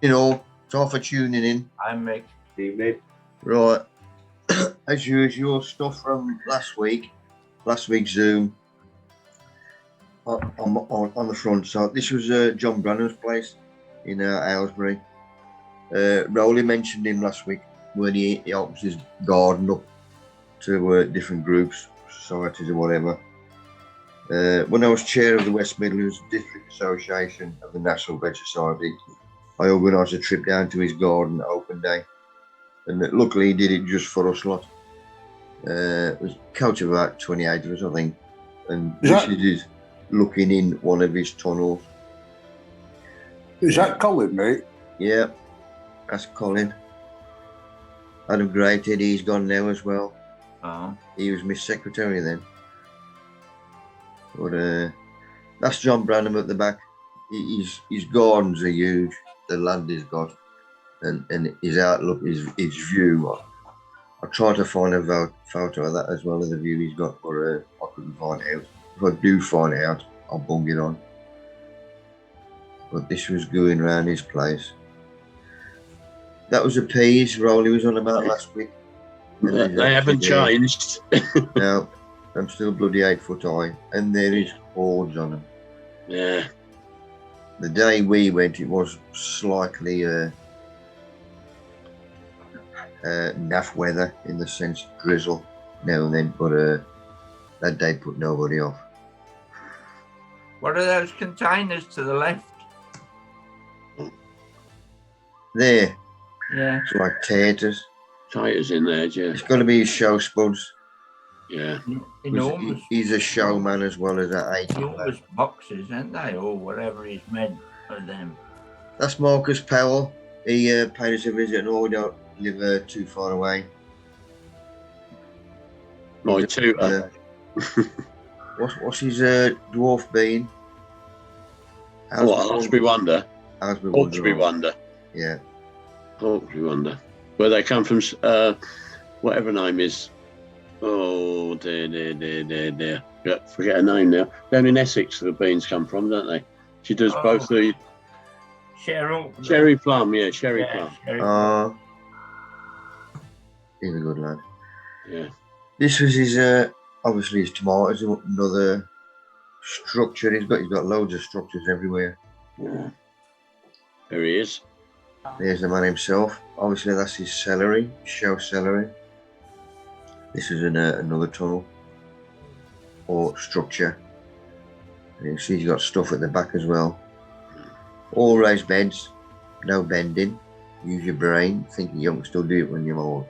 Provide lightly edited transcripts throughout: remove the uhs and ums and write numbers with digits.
Time for tuning in. I'm Mick. Evening. Right. As usual, stuff from last week's Zoom on the front side. This was John Brannan's place in Aylesbury. Rowley mentioned him last week when he opens his garden up to different groups, societies or whatever. When I was chair of the West Midlands District Association of the National Veg Society, I organised a trip down to his garden open day. And luckily he did it just for us lot. It was a coach of about 28 of us, I think. And this is looking in one of his tunnels. Is that Colin, mate? Yeah, that's Colin. Adam Greated, he's gone now as well. Oh. He was my secretary then. But that's John Branham at the back. His gardens are huge. The land he's got. And his outlook, his view. I tried to find a photo of that as well as the view he's got, but I couldn't find it out. If I do find it out, I'll bung it on. But this was going around his place. That was a piece Rowley was on about last week. They haven't changed. No, I'm still bloody 8 foot high, and there is hordes on them. Yeah. The day we went, it was slightly naff weather in the sense drizzle now and then, but that day put nobody off. What are those containers to the left? There, Yeah. it's like taters. Taters in there, yeah. It's got to be his show spuds. Yeah. Enormous. He's a showman as well as that 8. Enormous boxes, aren't they? Or whatever he's meant for them. That's Marcus Powell. He paid us a visit, and we don't live too far away. My tutor. What's his dwarf bean? Hawkesbury Wonder. Hawkesbury Wonder. Yeah. Hawkesbury Wonder. Where they come from, whatever name is. Oh, dear. Forget her name now. Down in Essex, the beans come from, don't they? She does both the... Cherry plum, yeah, cherry plum. He's a good lad. Yeah. This was his, obviously his tomatoes, another structure. He's got loads of structures everywhere. Yeah. There he is. There's the man himself. Obviously that's his celery, show celery. This is another tunnel or structure. And you see he's got stuff at the back as well. All raised beds, no bending. Use your brain. Thinking you can still do it when you're old.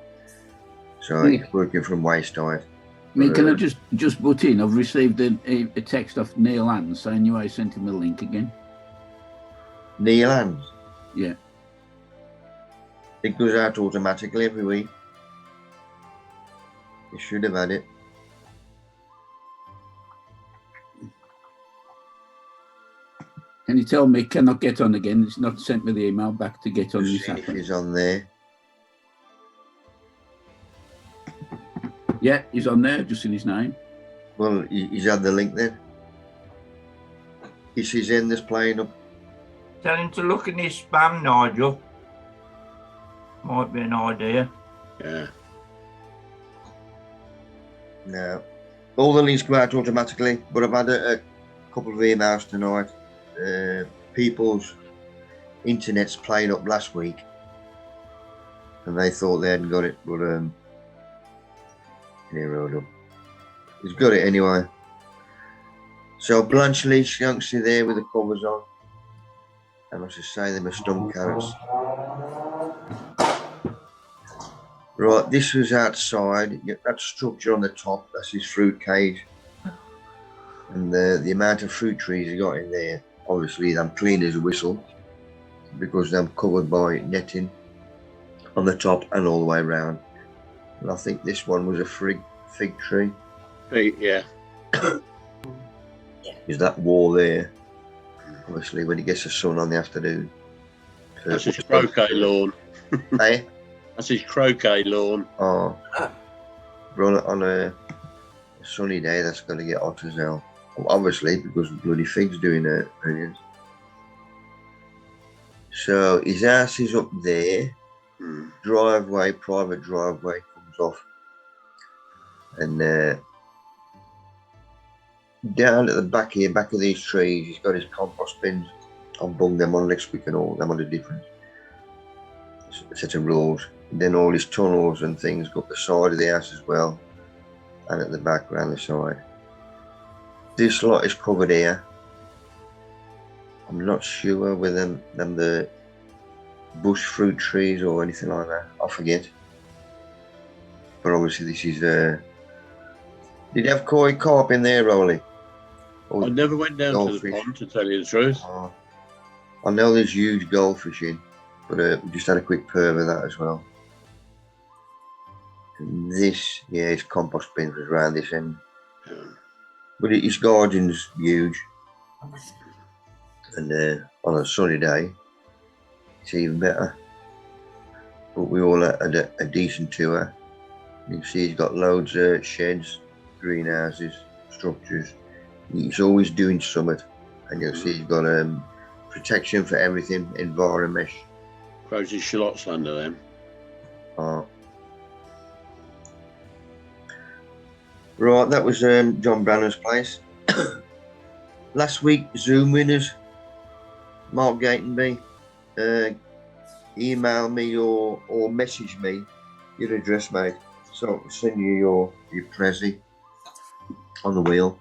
So he's working from waist height. Can I just butt in? I've received a text off Neil Hans saying you sent him a link again. Neil Hans? Yeah. It goes out automatically every week. You should have had it. Can you tell me, can I get on again? It's not sent me the email back to get on this app. He's on there. Yeah, he's on there, just in his name. Well, he's had the link then. He's in this playing up. Tell him to look in his spam, Nigel. Might be an idea. Yeah. No. All the links go out automatically, but I've had a couple of emails tonight. People's internet's playing up last week and they thought they hadn't got it, but he's got it anyway. So Blanchely Shanksy there with the covers on. I must just say them are stump carrots. Right, this was outside. That structure on the top, that's his fruit cage. And the amount of fruit trees he got in there, obviously I'm clean as a whistle because I'm covered by netting on the top and all the way around. And I think this one was a fig tree. Yeah. Is that wall there? Obviously when it gets the sun on the afternoon. That's his croquet lawn. Hey? That's his croquet lawn. Oh. But on a sunny day that's going to get hot as hell. Obviously, because the bloody figs doing it, brilliant. So his house is up there. Hmm. Driveway, private driveway comes off. And down at the back here, back of these trees, he's got his compost bins. I've bung them on next week and all them on a different set of rules. And then all his tunnels and things go up the side of the house as well, and at the back around the side. This lot is covered here. I'm not sure whether them the bush fruit trees or anything like that. I forget. But obviously this is did you have koi carp in there, Rolly? Or I never went down to the goldfish? pond, to tell you the truth. I know there's huge goldfish in, but we just had a quick perv of that as well. And this, yeah, his compost bins was around this end. Yeah. But his garden's huge. And on a sunny day, it's even better. But we all had a decent tour. You can see he's got loads of sheds, greenhouses, structures. He's always doing something. And you'll see he's got protection for everything, environment. Grows his shallots under them. Right, that was John Brannon's place. Last week, Zoom winners, Mark Gatenby, email me or message me your address, mate. So I can send you your Prezi on the wheel.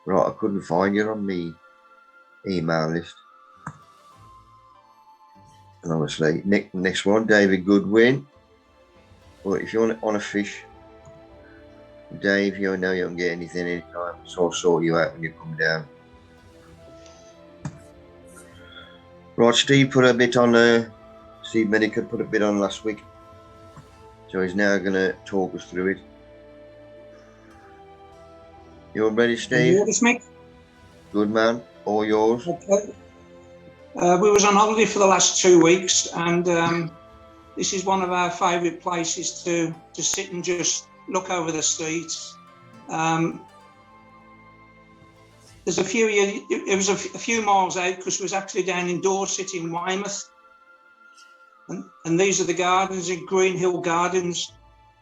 Right, I couldn't find you on the email list. And obviously, next one, David Goodwin. Well, if you want a fish, Dave, you know you don't get anything anytime, so I'll sort you out when you come down. Right, Steve put a bit on, Steve Medica put a bit on last week. So he's now going to talk us through it. You all ready, Steve? Yours, Mick? Good man, all yours. Okay. We was on holiday for the last 2 weeks, and this is one of our favourite places to sit and just look over the streets. There's a few. It was a few miles out because we was actually down in Dorset in Weymouth, and these are the gardens in Green Hill Gardens.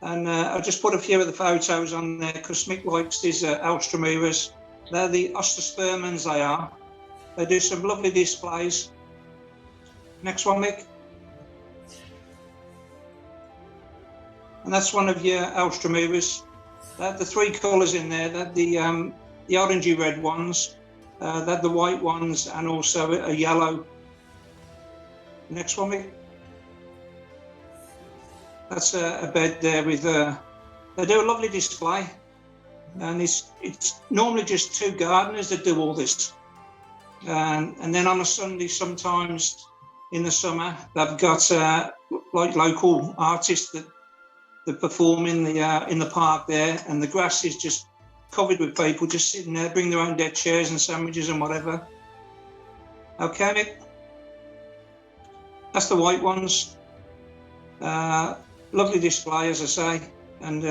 And I just put a few of the photos on there because Mick likes these Alstroemeras. They're the Osteospermans, they are. They do some lovely displays. Next one, Mick. And that's one of your Alstroemeras. The three colours in there. They're the orangey red ones, they're the white ones, and also a yellow. Next one, Mick. That's a bed there with, they do a lovely display. And it's normally just two gardeners that do all this. And then on a Sunday, sometimes in the summer, they've got like local artists that perform in the park there, and the grass is just covered with people just sitting there, bring their own deck chairs and sandwiches and whatever. Okay, Mick. That's the white ones. Lovely display, as I say, and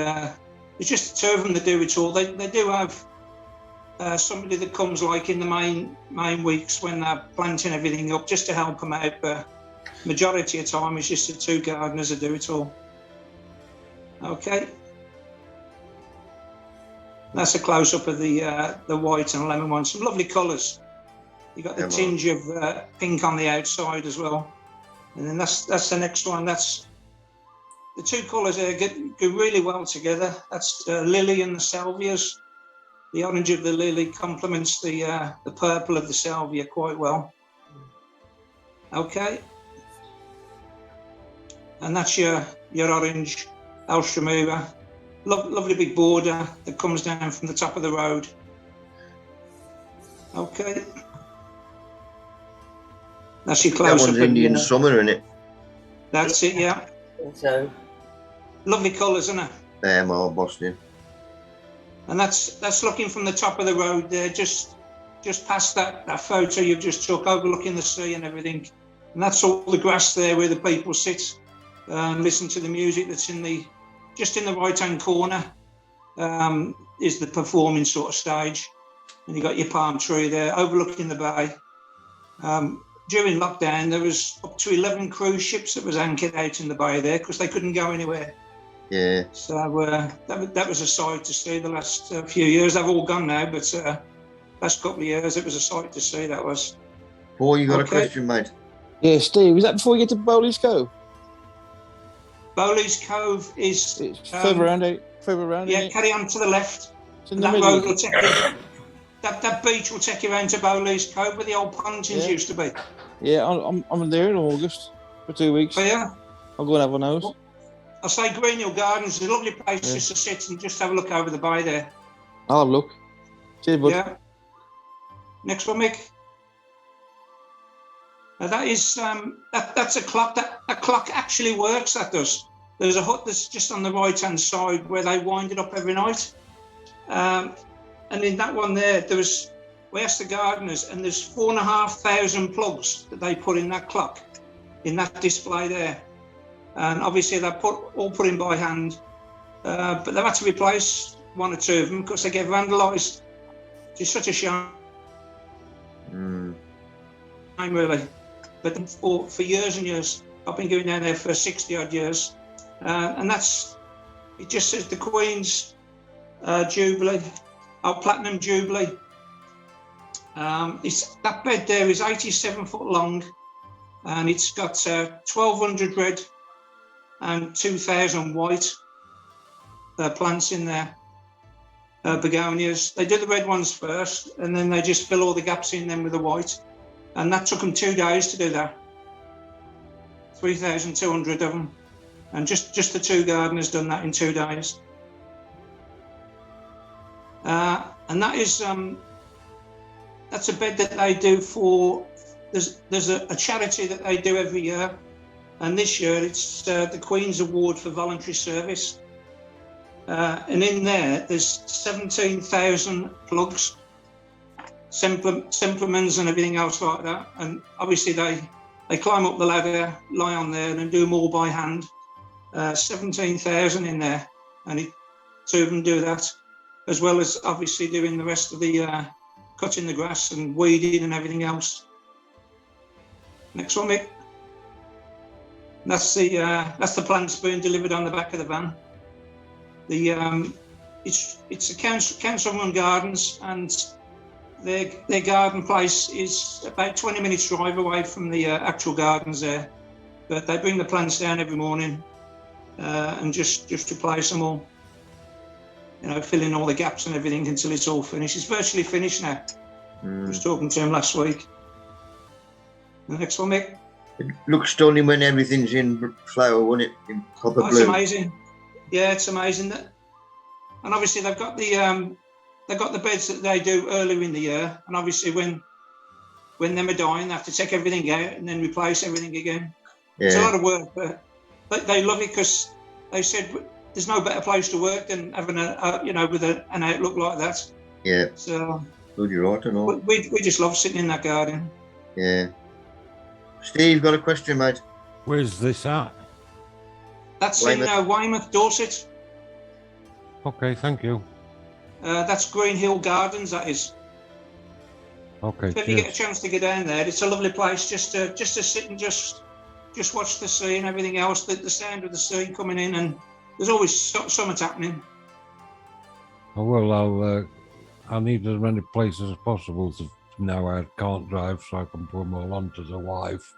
it's just the two of them that do it all. They do have somebody that comes like in the main weeks when they're planting everything up just to help them out, but majority of the time it's just the two gardeners that do it all. Okay. That's a close-up of the white and lemon one. Some lovely colours. You've got the tinge of pink on the outside as well. And then that's the next one. That's the two colours there go really well together. That's lily and the salvias. The orange of the lily complements the purple of the salvia quite well. Okay. And that's your orange Alstroemera. Lovely big border that comes down from the top of the road. Okay. That's your close-up. That one's Indian summer, isn't it? That's it, yeah. So Lovely colours, isn't it? Yeah, more Boston. And that's looking from the top of the road there, just past that photo you've just took, overlooking the sea and everything. And that's all the grass there where the people sit and listen to the music. That's just in the right-hand corner is the performing sort of stage. And you've got your palm tree there overlooking the bay. during lockdown, there was up to 11 cruise ships that was anchored out in the bay there because they couldn't go anywhere. Yeah. So that was a sight to see the last few years. They've all gone now, but last couple of years, it was a sight to see, that was. Paul, you got a Okay. question, mate? Yeah, Steve, is that before you get to Bowley's Cove? Bowley's Cove is... It's further around, Yeah, isn't it? carry on to the left. It's in And the that middle. road will take you... That beach will take you around to Bowley's Cove where the old Pontins Yeah. used to be. Yeah, I'm there in August for 2 weeks. So yeah, I'll go and have one of those. I say Green Hill Gardens is a lovely place Yeah. just to sit and just have a look over the bay there. I'll have a look. Cheers, bud. Yeah. Next one, Mick. Now that is that's a clock. That clock actually works. That does. There's a hut that's just on the right hand side where they wind it up every night. And in that one there, we asked the gardeners, and there's 4,500 plugs that they put in that clock, in that display there. And obviously they're all put in by hand, but they've had to replace one or two of them because they get vandalised. It's such a shame, really. But for years and years, I've been going down there for 60 odd years, and it just says the Queen's Jubilee, our Platinum Jubilee. That bed there is 87 foot long, and it's got 1,200 red and 2,000 white plants in there, begonias. They do the red ones first, and then they just fill all the gaps in them with the white. And that took them 2 days to do that. 3,200 of them. And just the two gardeners done that in 2 days. And that is, that's a bed that they do for, there's a charity that they do every year. And this year it's the Queen's Award for Voluntary Service. And in there's 17,000 plugs, simplements and everything else like that. And obviously they climb up the ladder, lie on there and do them all by hand. 17,000 in there, and 2 of them do that, as well as obviously doing the rest of the cutting the grass and weeding and everything else. Next one, Mick. That's the plants being delivered on the back of the van. It's a council-run gardens, and their garden place is about 20 minutes drive away from the actual gardens there. But they bring the plants down every morning and just replace them all. Fill in all the gaps and everything until it's all finished. It's virtually finished now. I was talking to him last week. The next one, Mick. It looks stunning when everything's in flower, won't it? In proper It's bloom. amazing. Yeah, it's amazing. And obviously they've got the beds that they do earlier in the year, and obviously when them are dying, they have to take everything out and then replace everything again. Yeah. It's a lot of work, but they love it because they said there's no better place to work than having with an outlook like that. Yeah. So Good, you're right and all. we just love sitting in that garden. Yeah. Steve, got a question, mate? Where's this at? That's Weymouth. in Weymouth, Dorset. Okay, thank you. That's Green Hill Gardens. That is. Okay, If you get a cheers. chance to get down there, it's a lovely place just to sit and just watch the sea and everything else. The sound of the sea coming in, and there's always something happening. Oh, well, I need as many places as possible to now I can't drive, so I can put them all onto the wife.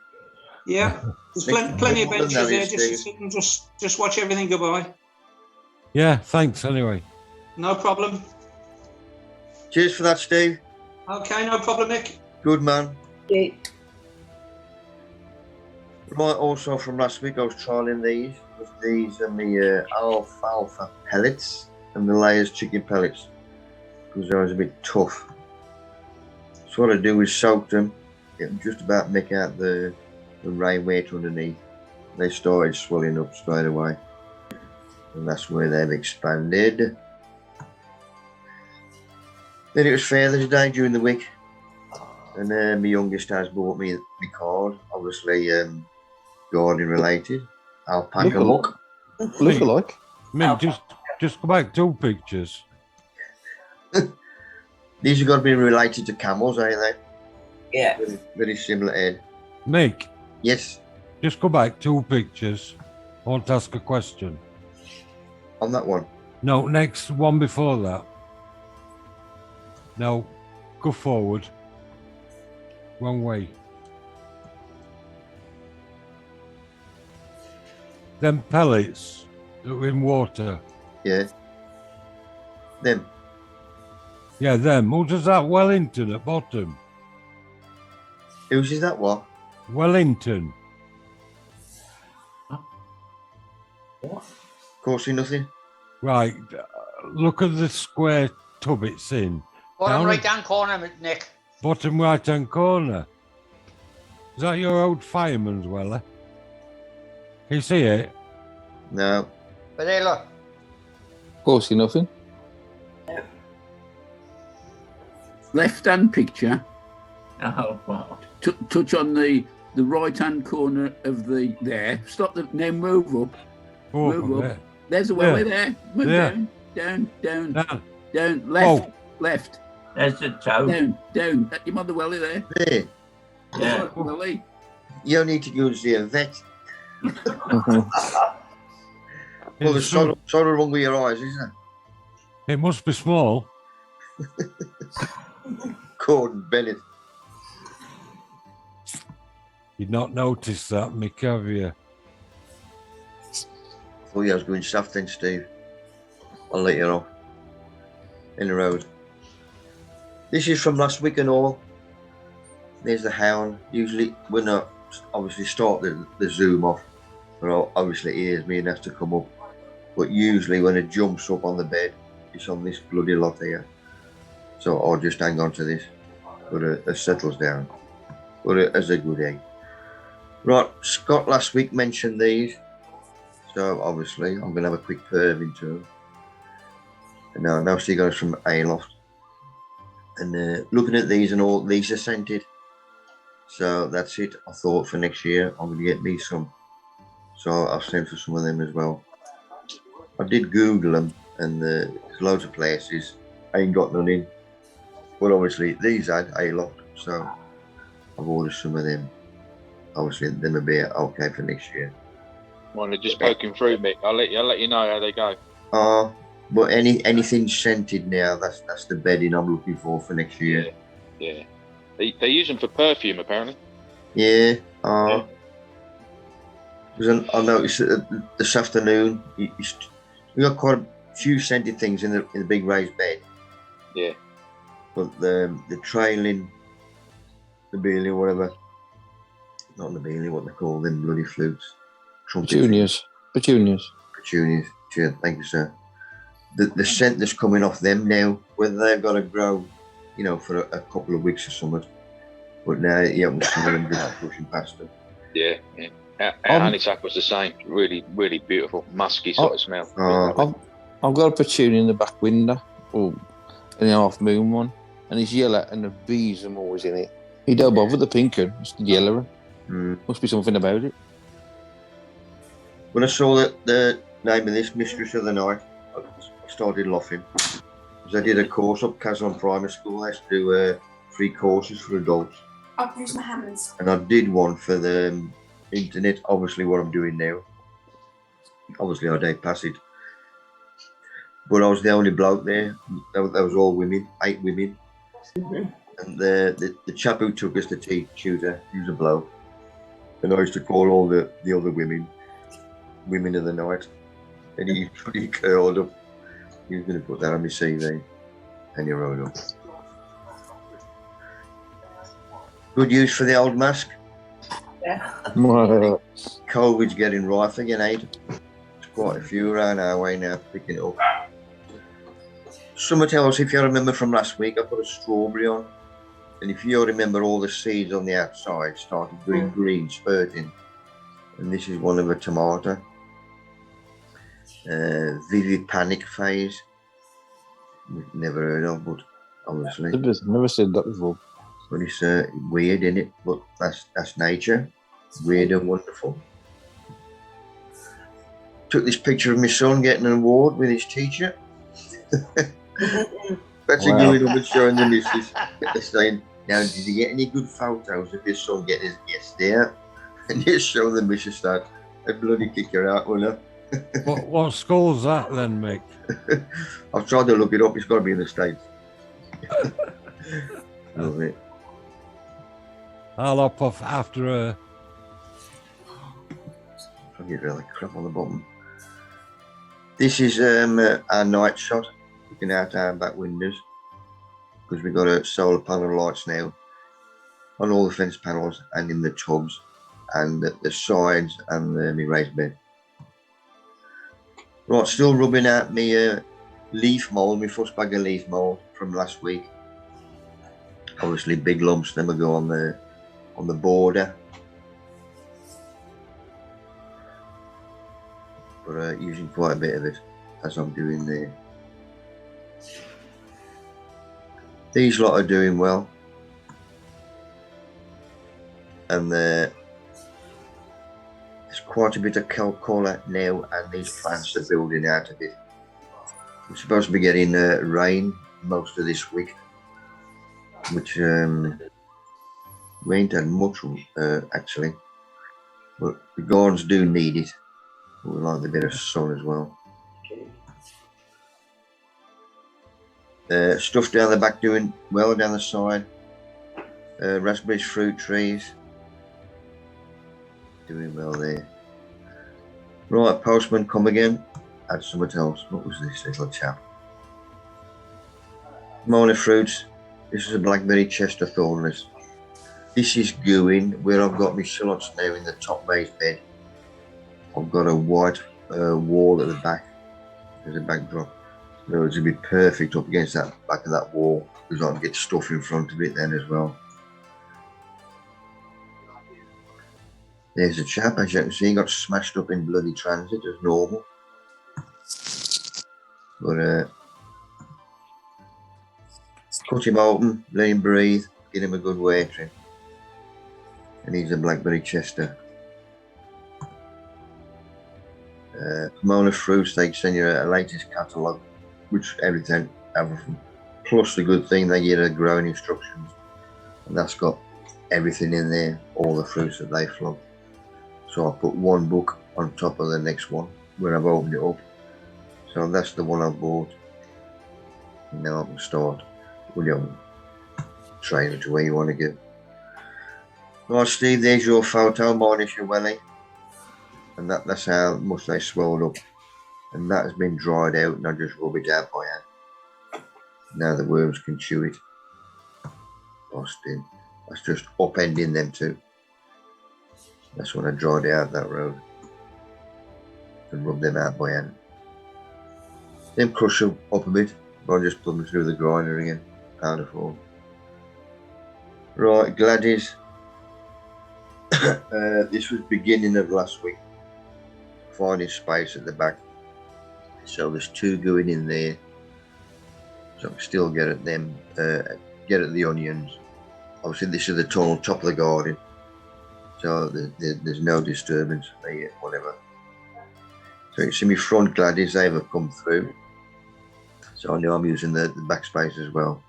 Yeah, there's plenty of benches there just to sit and just watch everything go by. Yeah, thanks anyway. No problem. Cheers for that, Steve. Okay, no problem, Nick. Good man. Yeah. Right, also from last week, I was trialing these. These and the alfalfa pellets and the layers chicken pellets because I was a bit tough. So what I do is soak them. It just about make out the rain weight underneath. They started swelling up straight away, and that's where they've expanded. Then it was Father's Day during the week, and my youngest has bought me my card, obviously gardening related. Alpaca look. Look alike. Mick, just go back 2 pictures. These have got to be related to camels, ain't they? Yeah. Very, very similar head. Mick, Yes, just go back 2 pictures. I want to ask a question. on that one. No, next one before that. No, go forward. Wrong way. Them pellets that were in water. Yeah. Them. Yeah, them. Who does that? Wellington at bottom. Whose is that one? Wellington. Causing nothing. Right. Look at the square tub it's in. Bottom Down right hand corner, Nick. Bottom right hand corner. Is that your old fireman's welly? Can you see it? No. But hey, look. Course, nothing. Left-hand picture. Oh, wow. Touch on the right-hand corner of the there. Stop the now. Move up. Move up. There. There's a welly Yeah. there. Move Yeah. down. Down. Left. Oh. Left. There's the toe. Down. Your mother welly there. There. Yeah. Welly. You need to go and see a vet. Well, It's there's so- sort of wrong with your eyes, isn't it? It must be small. Gordon Bennett. You'd not noticed that, Mick, have you? Oh, yeah, I was going soft then, Steve. I'll let you know. In the road. This is from last week and all. There's the hound. Usually, when I obviously start the zoom off, but obviously it hears me and has to come up. But usually, when it jumps up on the bed, it's on this bloody lot here. So I'll just hang on to this. But it settles down. But it's a good egg. Right, Scott last week mentioned these. So obviously, I'm going to have a quick perv into them. And now she goes from Aloft. And looking at these and all, these are scented. So that's it. I thought for next year, I'm going to get me some. So I'll send for some of them as well. I did Google them, and there's loads of places. I ain't got none in. But obviously, these had Aloft. So I've ordered some of them. Obviously, them will be okay for next year. Well, they're just poking through, Mick. I'll let you know how they go. But anything scented now, that's the bedding I'm looking for next year. Yeah. They use them for perfume, apparently. Yeah. Because I noticed that this afternoon, we got quite a few scented things in the big raised bed. Yeah. But the trailing, the Bealey, whatever, not the Bealey, what they call them bloody flutes. Petunias. Petunias. Cheers, thank you, sir. The scent that's coming off them now, whether they've got to grow, for a couple of weeks or something. But now you haven't seen them just pushing past them. Yeah. Our honeysuckle was the same. Really, really beautiful, musky sort of smell. I've got a petunia in the back window, or an half moon one, and it's yellow, and the bees are always in it. You don't bother the pink one, it's the yellow one. Must be something about it. When I saw the name of this Mistress of the Night, I started laughing. Because I did a course up Caslon Primary School. I used to do 3 courses for adults. I'll use my hands. And I did one for the internet, obviously what I'm doing now. Obviously I did pass it. But I was the only bloke there. That was all women, 8 women. And the chap who took us to tutor, he was a bloke. And I used to call all the other women of the night. And he curled up. He was going to put that on my CV. And he wrote up. Good use for the old mask. Yeah. COVID's getting rife again, eh? There's quite a few around our way now picking it up. Something else, if you remember from last week, I put a strawberry on. And if you remember, all the seeds on the outside started going green, spurting. And this is one of a tomato. Vivid panic phase. Never heard of, but obviously. Never said that before. But it's weird, isn't it? But that's nature. Weird and wonderful. Took this picture of my son getting an award with his teacher. That's a good up and showing the missus. Saying, Now, did you get any good photos of your son getting his guest there? And you show them Mrs. Stone. They'd bloody kick her out, wouldn't What school's that then, Mick? I've tried to look it up. It's got to be in the States. Love it. I'll hop off after her. I'll get rid of the crap on the bottom. This is our night shot, looking out our back windows, because we've got a solar panel lights now on all the fence panels and in the tubs and the sides and my raised bed. Right, still rubbing out my leaf mould, my first bag of leaf mould from last week. Obviously big lumps, then we go on the border. But using quite a bit of it as I'm doing there. These lot are doing well, and there's quite a bit of colour now, and these plants are building out a bit. We're supposed to be getting rain most of this week, which we ain't had much actually, but the gardens do need it. We like a bit of sun as well. Stuff down the back doing well down the side. Raspberries, fruit trees. Doing well there. Right, postman come again. Add something else. What was this little chap? Morning fruits. This is a blackberry Chester thornless. This is going where I've got my shallots now in the top raised bed. I've got a white wall at the back. There's a backdrop. So it's going to be perfect up against that back of that wall, because I can get stuff in front of it then as well. There's a chap, as you can see, got smashed up in bloody transit as normal. But cut him open, let him breathe, give him a good watering. And he's a blackberry Chester. Pomona Fruits, they send you a latest catalogue, which everything, plus the good thing, they get a growing instructions, and that's got everything in there, all the fruits that they flog. So I put one book on top of the next one where I've opened it up. So that's the one I bought. And now I can start with your training to where you want to go. Right, Steve, there's your photo, minus your welly. And that's how much they swelled up. And that has been dried out, and I just rub it out by hand. Now the worms can chew it. Austin. That's just upending them too. That's when I dried out that road. And rub them out by hand. Then crush them up a bit, but I just put them through the grinder again. Powder form. Right, Gladys. This was beginning of last week. Finding space at the back. So there's two going in there. So I can still get at them, get at the onions. Obviously this is the tunnel, top of the garden. So there's no disturbance, whatever. So you see my front Gladys, they have come through. So I know I'm using the back space as well.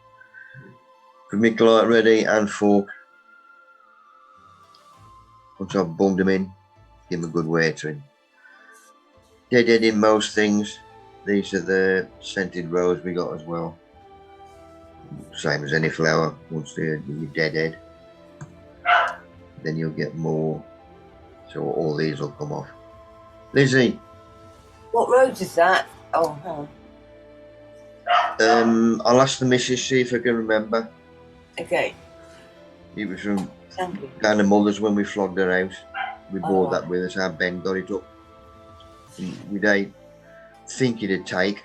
For me, light ready and fork. Once I've bunged them in, give them a good watering. Deadhead in most things. These are the scented rose we got as well. Same as any flower. Once they're deadhead, then you'll get more. So all these will come off. Lizzie. What rose is that? Oh, hang on. I'll ask the missus, see if I can remember. Okay. It was from kind of mother's when we flogged her house. We bought that with us. How Ben got it up. We didn't think it'd take,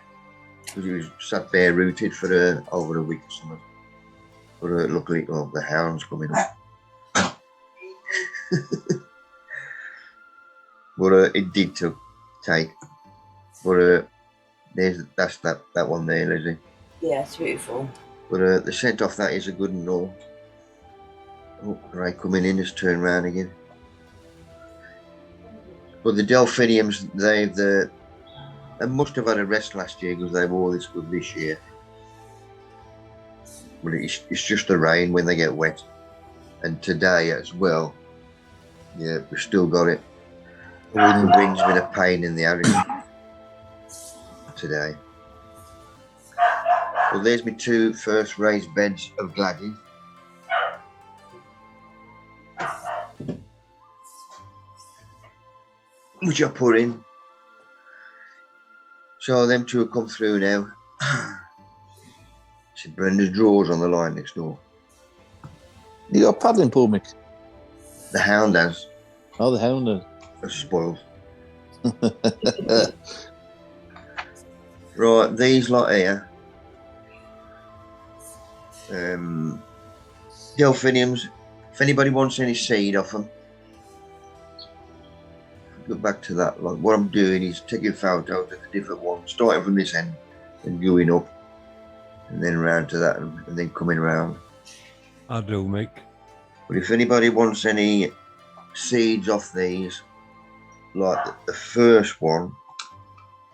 because he was sat bare rooted for over a week or something. But luckily, the hound's coming up. But it did take. But that's that one there, Lizzie. Yeah, it's beautiful. But the scent off that is a good and all. Oh, right, coming in, just turn around again. But the delphiniums, they must have had a rest last year because they were all this good this year. But it's just the rain when they get wet. And today as well, yeah, we've still got it. The wind's been a pain in the ass today. Well, there's my 2 first raised beds of Gladys. Which I put in. So them 2 have come through now. See Brenda's drawers on the line next door. You got a paddling pool, Mick? The hound has. Oh, the hound has. They're spoiled. Right, these lot here. Delphiniums. If anybody wants any seed off them, go back to that. Like, what I'm doing is taking photos of the different ones, starting from this end and going up, and then around to that, and then coming around. I do, Mick. But if anybody wants any seeds off these, like the first one,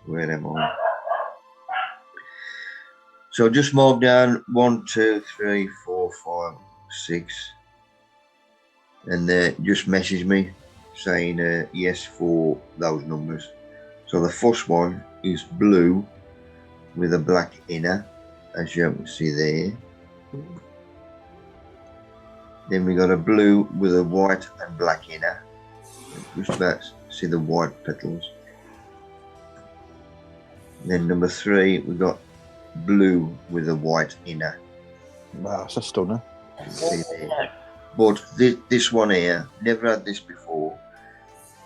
where am I? So just mark down 1, 2, 3, 4, 5, 6, and just message me saying yes for those numbers. So the first one is blue with a black inner, as you can see there. Then we got a blue with a white and black inner. Just about see the white petals. Then number 3, we got blue with a white inner. Wow, that's a stunner. See there. But this one here, never had this before.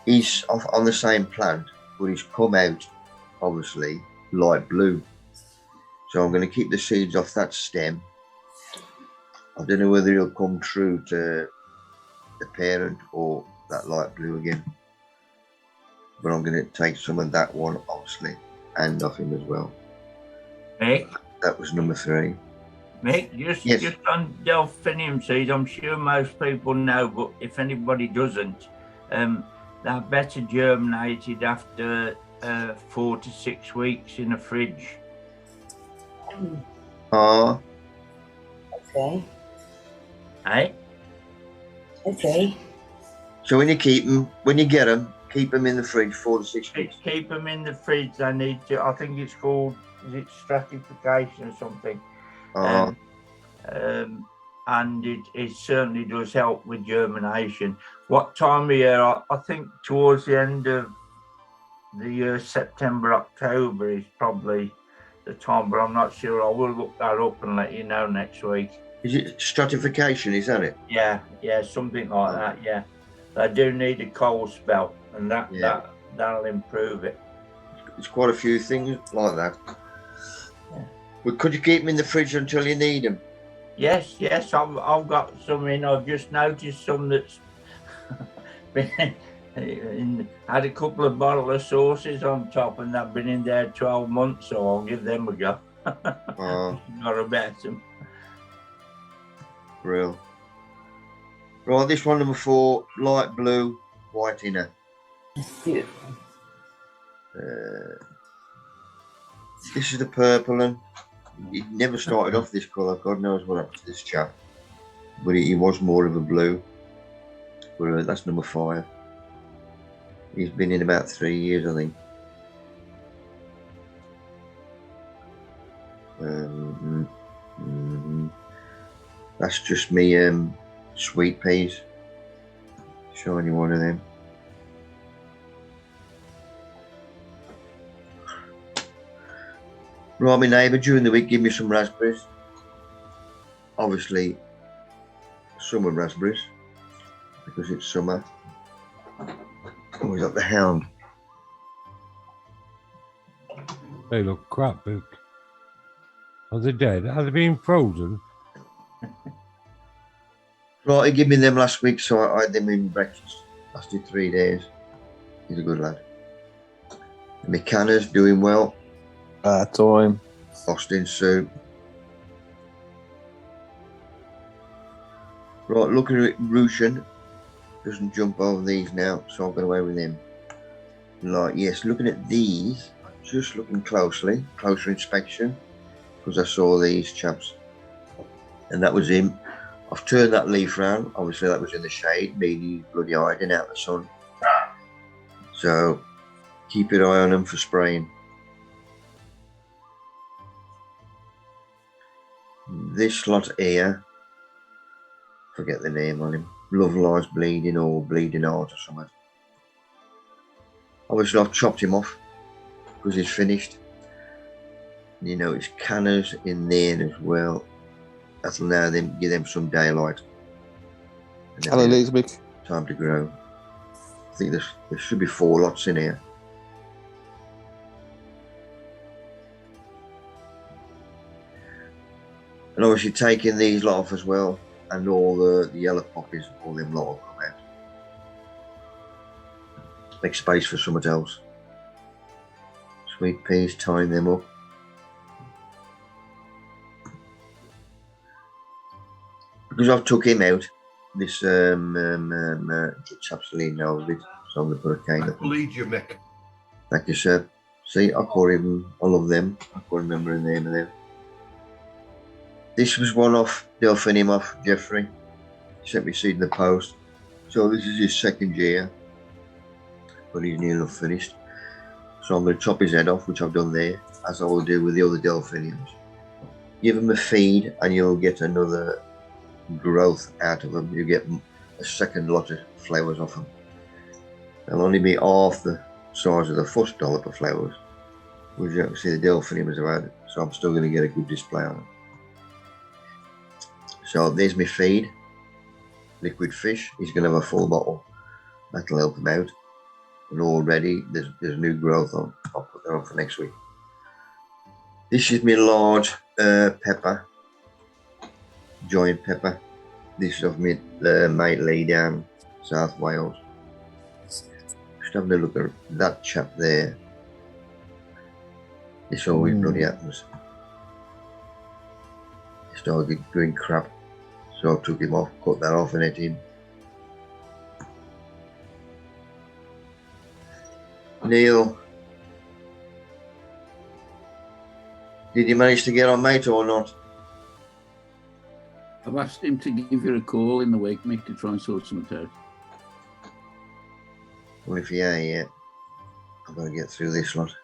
He's on the same plant, but he's come out, obviously, light blue. So I'm going to keep the seeds off that stem. I don't know whether he'll come true to the parent or that light blue again. But I'm going to take some of that one, obviously, and off him as well. Mick? That was number 3. Mick, just on delphinium seed, I'm sure most people know, but if anybody doesn't, they're better germinated after 4 to 6 weeks in a fridge. Okay. Eh? Okay. So when you keep them, when you get them, keep them in the fridge 4 to 6 weeks. Keep them in the fridge. They need to, I think it's called, is it stratification or something? And it certainly does help with germination. What time of year? I think towards the end of the year, September, October is probably the time, but I'm not sure. I will look that up and let you know next week. Is it stratification, is that it? Yeah, something like that, yeah. They do need a cold spell, and that'll improve it. It's quite a few things like that. Yeah. But could you keep them in the fridge until you need them? Yes, I've got some in. I've just noticed some that's been had a couple of bottles of sauces on top, and they've been in there 12 months, so I'll give them a go. Not a bet them. Real. Right, this one, number 4, light blue, white inner. Beautiful. This is the purple one. He never started off this colour. God knows what happened to this chap. But he was more of a blue. But that's number 5. He's been in about 3 years, I think. That's just me sweet peas. Showing you one of them. Right, my neighbour during the week give me some raspberries. Obviously, summer raspberries because it's summer. Oh, we got the hound. They look crap, Mick. Are they dead? Are they being frozen? Right, he gave me them last week, so I had them in breakfast. Lasted 3 days. He's a good lad. The McCanna's doing well. Time. Austin soup. Right, looking at Russian. Doesn't jump over these now, so I'll go away with him. Like, yes, looking at these, I'm just looking closer inspection, because I saw these chaps. And that was him. I've turned that leaf round. Obviously, that was in the shade, meaning bloody hiding out in the sun. So keep your eye on them for spraying. This lot here, forget the name on him. Love Lies Bleeding or Bleeding Heart or something. Obviously, I've chopped him off because he's finished. You know, it's canners in there as well. That'll allow them, give them some daylight. Hello, Mick. Time to grow. I think there should be 4 lots in here. And obviously taking these lot off as well, and all the yellow poppies, all them lot will come out. Make space for something else. Sweet peas, tying them up. Because I've took him out, this it's absolutely no of it, so I'm going to put a cane up. I believe you, Mick. Thank you, sir. See, I love them. I can't remember the name of them. This was one off Delphinium off Jeffrey. He sent me seed in the post. So this is his 2nd year, but he's nearly finished. So I'm going to chop his head off, which I've done there, as I will do with the other Delphiniums. Give him a feed and you'll get another growth out of them. You get a 2nd lot of flowers off them. They'll only be half the size of the first dollop of flowers, which you can see the Delphinium is about, so I'm still going to get a good display on them. So there's my feed, liquid fish. He's going to have a full bottle. That'll help him out. And already there's new growth on. I'll put that on for next week. This is my large pepper, giant pepper. This is of my mate Lee down South Wales. Just having a look at that chap there. This always bloody happens. He started doing crap. So I took him off, cut that off and ate him. Neil, did you manage to get on, mate, or not? I've asked him to give you a call in the week, Mick, to try and sort something out. Well, if you ain't yet, I've got to get through this lot.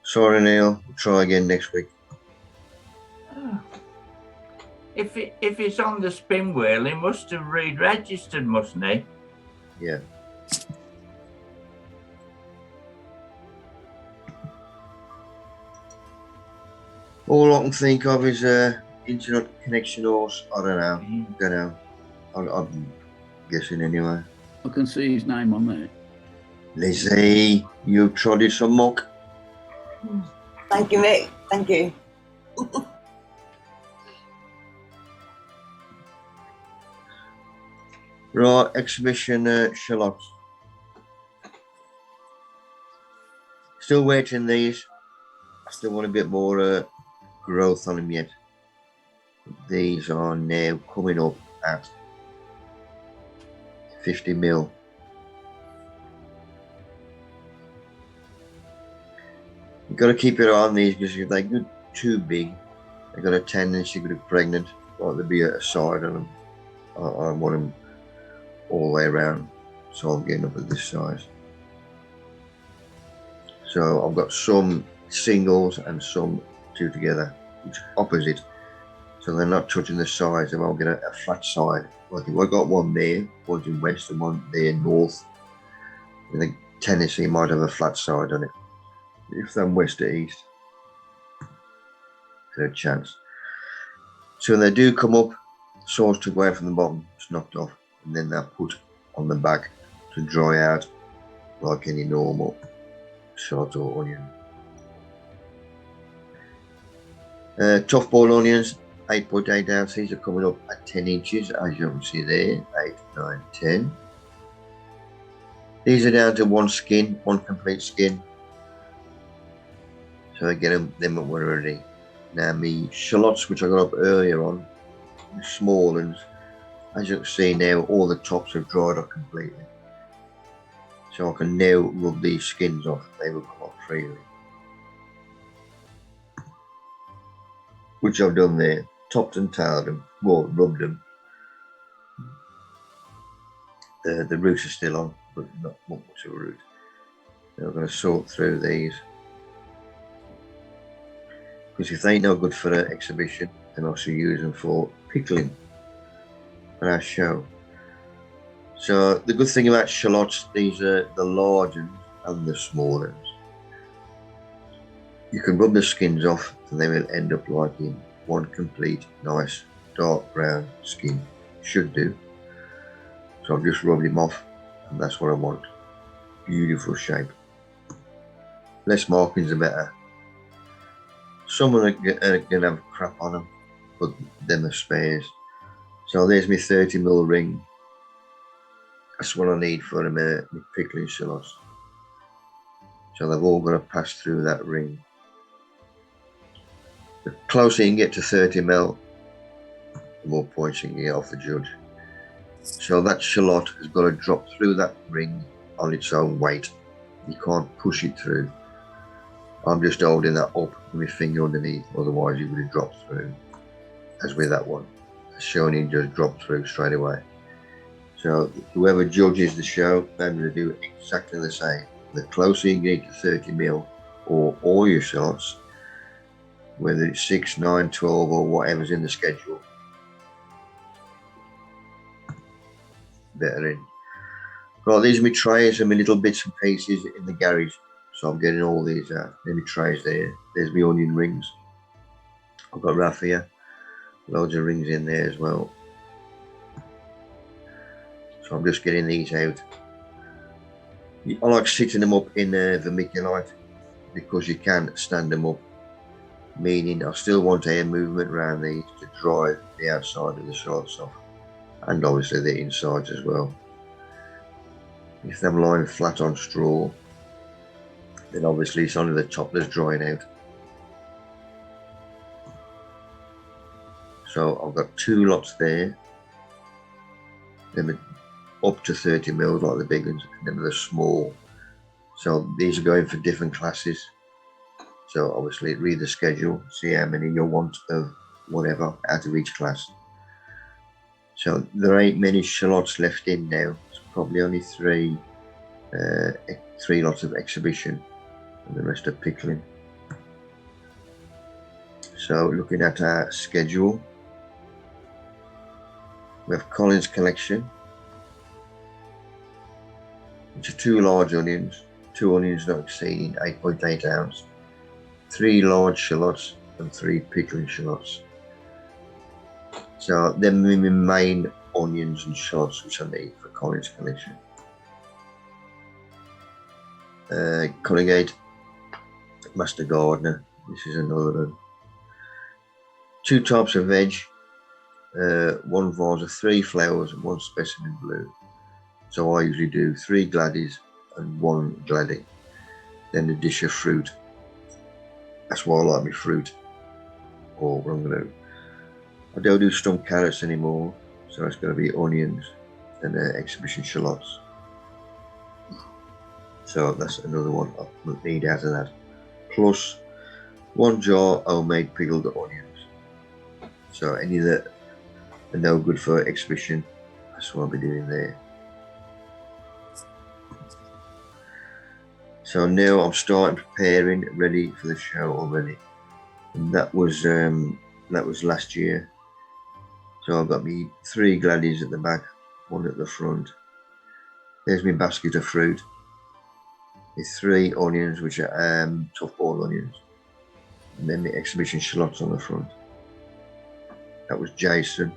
Sorry, Neil. We'll try again next week. If it's on the spin wheel, he must have re-registered, mustn't he? Yeah. All I can think of is internet connection or I don't know. I'm guessing anyway. I can see his name on there. Lizzie, you've trodden some muck. Thank you, Mick. Thank you. Right, exhibition shallots. Still waiting these. I still want a bit more growth on them yet. These are now coming up at 50 mil. You've got to keep your eye on these because if they get too big, they've got a tendency to get pregnant, or there'll be a side on them. I want them all the way around, so I'm getting up at this size. So I've got some singles and some two together, which are opposite, so they're not touching the sides. They won't get a flat side. Like if I got one there, one's in west and one there north, and the tendency might have a flat side on it. If they're west to east, there's a chance. So when they do come up, source took away from the bottom, it's knocked off, and then they're put on the back to dry out like any normal shallot or onion. Tough boiled onions, 8.8 ounces, are coming up at 10 inches, as you can see there, 8, 9, 10. These are down to one skin, one complete skin. So I get them up already. Now my shallots, which I got up earlier on, the small ones, as you can see now, all the tops have dried up completely. So I can now rub these skins off. They will come off freely. Which I've done there, topped and tailed them, well, rubbed them. The roots are still on, but not much of a root. Now I'm going to sort through these. Because if they ain't no good for an exhibition, then I should use them for pickling for our show. So the good thing about shallots, these are the large ones and the small ones. You can rub the skins off and they will end up like in one complete nice dark brown skin. Should do. So I've just rubbed him off and that's what I want. Beautiful shape. Less markings are better. Some are going to have crap on them, but them are spares. So there's my 30mm ring. That's what I need for my pickling shallots. So they've all got to pass through that ring. The closer you can get to 30mm, the more points you can get off the judge. So that shallot has got to drop through that ring on its own weight. You can't push it through. I'm just holding that up with my finger underneath, otherwise it would have dropped through, as with that one. The showing just dropped through straight away. So whoever judges the show, they're going to do exactly the same. The closer you get to 30mm or all your shots, whether it's 6, 9, 12 or whatever's in the schedule, better in. Right, these are my trays and my little bits and pieces in the garage. So I'm getting all these out. There's my trays there. There's my onion rings. I've got raffia. Loads of rings in there as well. So I'm just getting these out. I like sitting them up in vermiculite because you can stand them up, meaning I still want air movement around these to dry the outside of the shallots off, and obviously the insides as well. If I'm lying flat on straw, then obviously it's only the top that's drying out. So I've got 2 lots there. Then up to 30mm like the big ones, and then the small. So these are going for different classes. So obviously read the schedule, see how many you want of whatever out of each class. So there ain't many shallots left in now. It's probably only 3 lots of exhibition and the rest are pickling. So looking at our schedule, we have Collins collection, which are 2 large onions, 2 onions not exceeding 8.8 ounce, 3 large shallots and 3 pickling shallots. So them are my main onions and shallots which I need for Collins collection. Colligate, Master Gardener, this is another one. 2 types of veg, 1 vase of 3 flowers and 1 specimen blue. So I usually do 3 gladdies and 1 gladdie, then a dish of fruit. That's why I like my fruit. Or what I'm going to do. I don't do stumped carrots anymore, so it's going to be onions and exhibition shallots. So that's another one I need out of that. Plus 1 jar homemade pickled onions. So any that are no good for exhibition, that's what I'll be doing there. So now I'm starting preparing, ready for the show already. And that was last year. So I've got me 3 gladdies at the back, 1 at the front. There's my basket of fruit. There's 3 onions, which are tough ball onions. And then the exhibition shallots on the front. That was Jason.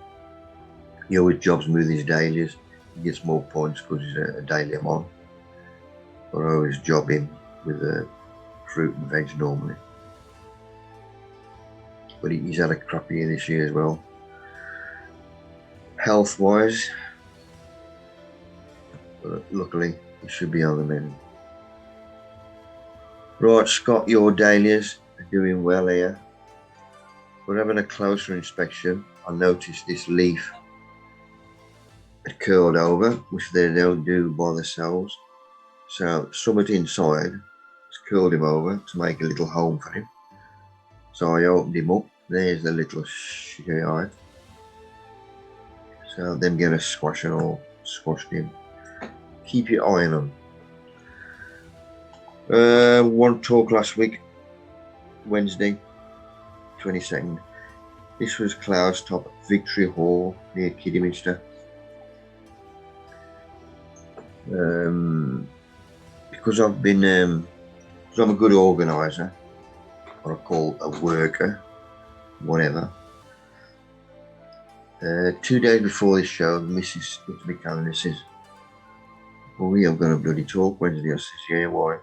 He always jobs me with his dahlias. He gets more points because he's a dahlia mon. But I always job him with fruit and veg normally. But he's had a crap year this year as well. Health wise, but luckily he should be on the mend. Right, Scott, your dahlias are doing well here. But having a closer inspection, I noticed this leaf had curled over, which they don't do by themselves. So something inside is curled him over to make a little home for him. So I opened him up. There's the little guy. So them get a squash and all squashed him. Keep your eye on him. One talk last week, Wednesday, 22nd. This was Cloudstop Victory Hall near Kidderminster. Because I've been, because I'm a good organiser, what I call a worker, whatever. 2 days before this show, the missus looked at me calendar says, "Oh, we have got a bloody talk Wednesday." I says, "Yeah, why?"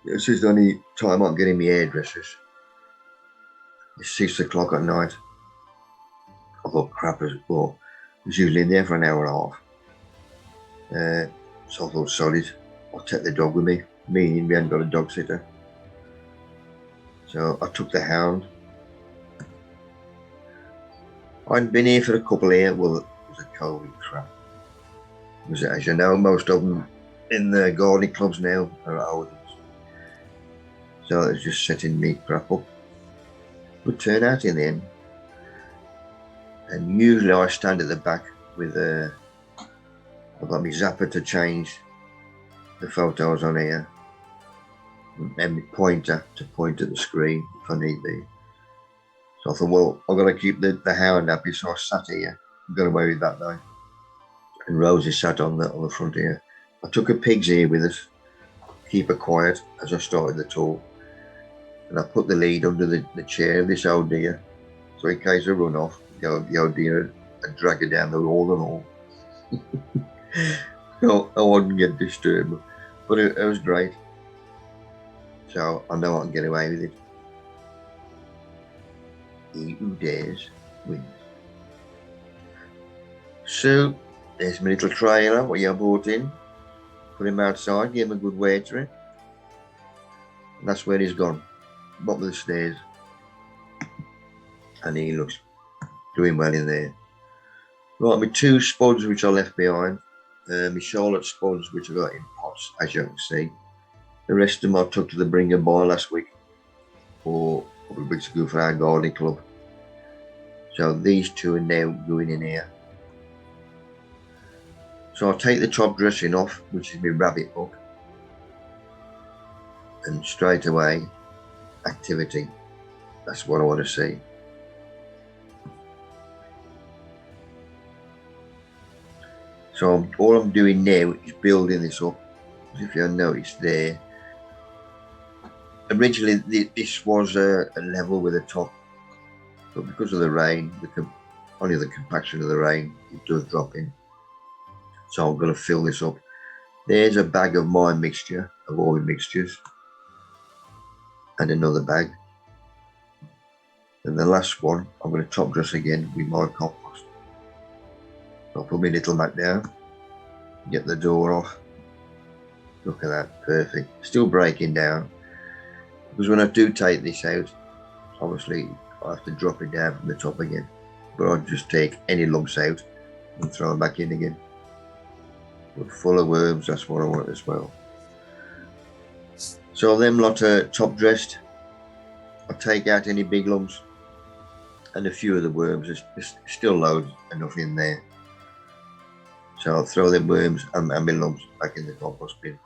It says the only time I'm getting my hairdressers. It's 6 o'clock at night. I thought, crap as well. I was usually in there for an hour and a half. So I thought, solid, I'll take the dog with me. Meaning we hadn't got a dog sitter. So I took the hound. I'd been here for a couple of years. Well, it was a COVID crap. Because as you know, most of them in the gardening clubs now are old. So it was just setting me crap up. Good turnout in the end. And usually I stand at the back with I've got my zapper to change the photos on here. And my pointer to point at the screen if I need be. So I thought, well, I've got to keep the hound happy, so I sat here and got away with that day. And Rosie sat on the front here. I took a pig's ear with us, keep her quiet as I started the talk. And I put the lead under the chair of this old deer. So in case I run off, the old deer would drag her down the wall and all. So I wouldn't get disturbed. But it was great. So I know I can get away with it. He who dares wins. So there's my little trailer, what you brought in. Put him outside, give him a good watering. And that's where he's gone. Bottom of the stairs. And he looks doing well in there. Right, my 2 spuds which I left behind. My Charlotte spuds which I got in pots, as you can see. The rest of them I took to the Bring and Buy last week. Or a couple of weeks ago for our gardening club. So these 2 are now going in here. So I'll take the top dressing off, which is my rabbit hook. And straight away, activity. That's what I want to see. So all I'm doing now is building this up. As if you notice there. Originally this was a level with a top. But because of the rain, only the compaction of the rain, it does drop in. So I'm going to fill this up. There's a bag of my mixture, of all the mixtures. And another bag. And the last one, I'm going to top dress again with my compost. I'll put my little mat down. Get the door off. Look at that, perfect. Still breaking down. Because when I do take this out, obviously I have to drop it down from the top again. But I'll just take any lumps out and throw them back in again. But full of worms, that's what I want as well. So them lot are top dressed. I'll take out any big lumps and a few of the worms. There's still loads enough in there. So I'll throw them worms and my lumps back in the compost bin.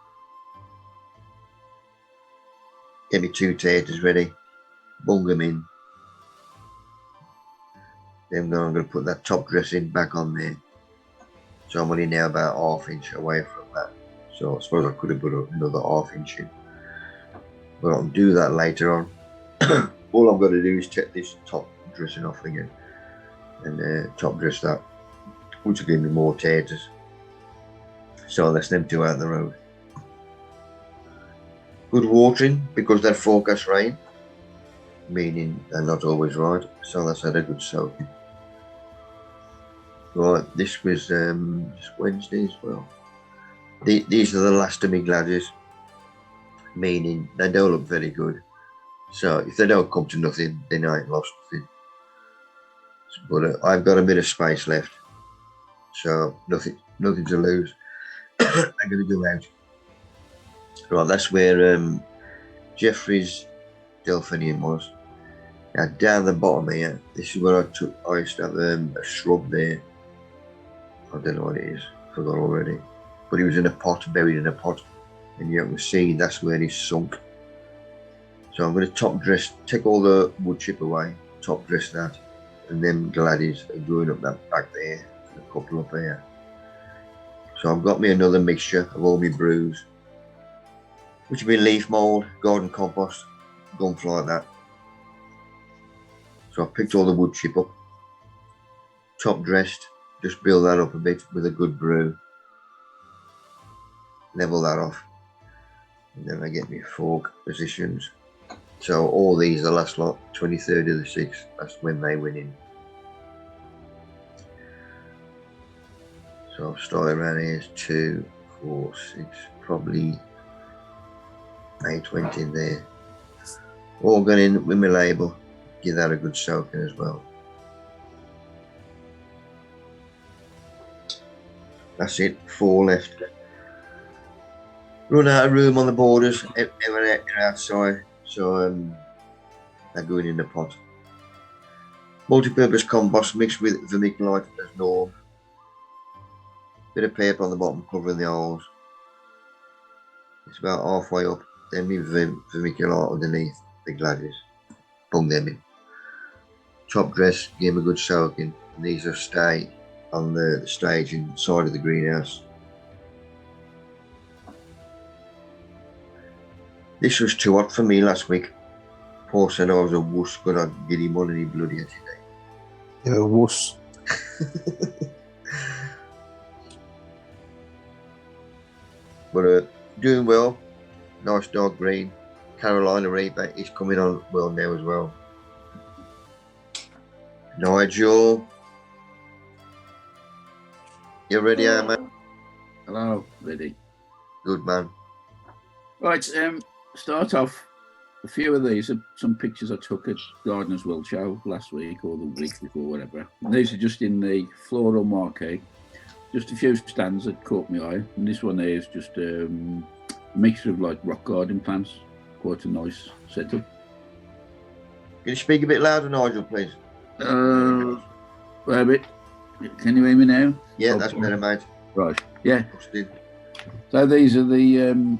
Get me 2 taters ready, bung them in. Then I'm going to put that top dressing back on there. So I'm only now about 1/2 inch away from that. So I suppose I could have put another 1/2 inch in. But I'll do that later on. All I've got to do is take this top dressing off again and top dress that, which will give me more taters. So that's them 2 out the road. Good watering because they're forecast rain, meaning they're not always right. So that's had a good soaking. Right, this was just Wednesday as well. These are the last of my gladiators, meaning they don't look very good. So if they don't come to nothing, then I ain't lost nothing. But I've got a bit of space left, so nothing to lose. I'm going to go out. Right, that's where Jeffrey's delphinium was. Now down the bottom here, this is where I used to have a shrub there. I don't know what it is, forgot already. But he was in a pot, buried in a pot, and you can see that's where he's sunk. So I'm going to top dress, take all the wood chip away, top dress that, and then gladdies are going up that back there, and a couple up here. So I've got me another mixture of all my brews, which have been leaf mould, garden compost, gunk like that. So I picked all the wood chip up, top dressed, just build that up a bit with a good brew, level that off, and then I get my fork positions. So all these, the last lot, 23rd of the 6th, that's when they went in. So I've started around here, 2, 4, 6, probably 8 went in there. All gone in with my label, give that a good soaking as well. That's it, 4 left. Run out of room on the borders, everything outside, so they're going in the pot. Multi-purpose compost mixed with vermiculite as norm. Bit of paper on the bottom covering the holes. It's about halfway up, then my vermiculite underneath the gladdies. Bung them in. Top dress, give them a good soaking, and these will stay on the stage inside of the greenhouse. This was too hot for me last week. Paul said I was a wuss, but I'd get him on any bloody today. You're a wuss. But doing well. Nice dark green. Carolina Reaper is coming on well now as well. Nigel. You ready, mate? Hello, ready. Good man. Right, start off. A few of these are some pictures I took at Gardeners World Show last week or the week before, whatever. And these are just in the floral marquee. Just a few stands that caught my eye. And this one here is just a mixture of like rock garden plants. Quite a nice setup. Can you speak a bit louder, Nigel, please? A bit. Can you hear me now? Yeah, that's better, mate. Right. Yeah. So these are the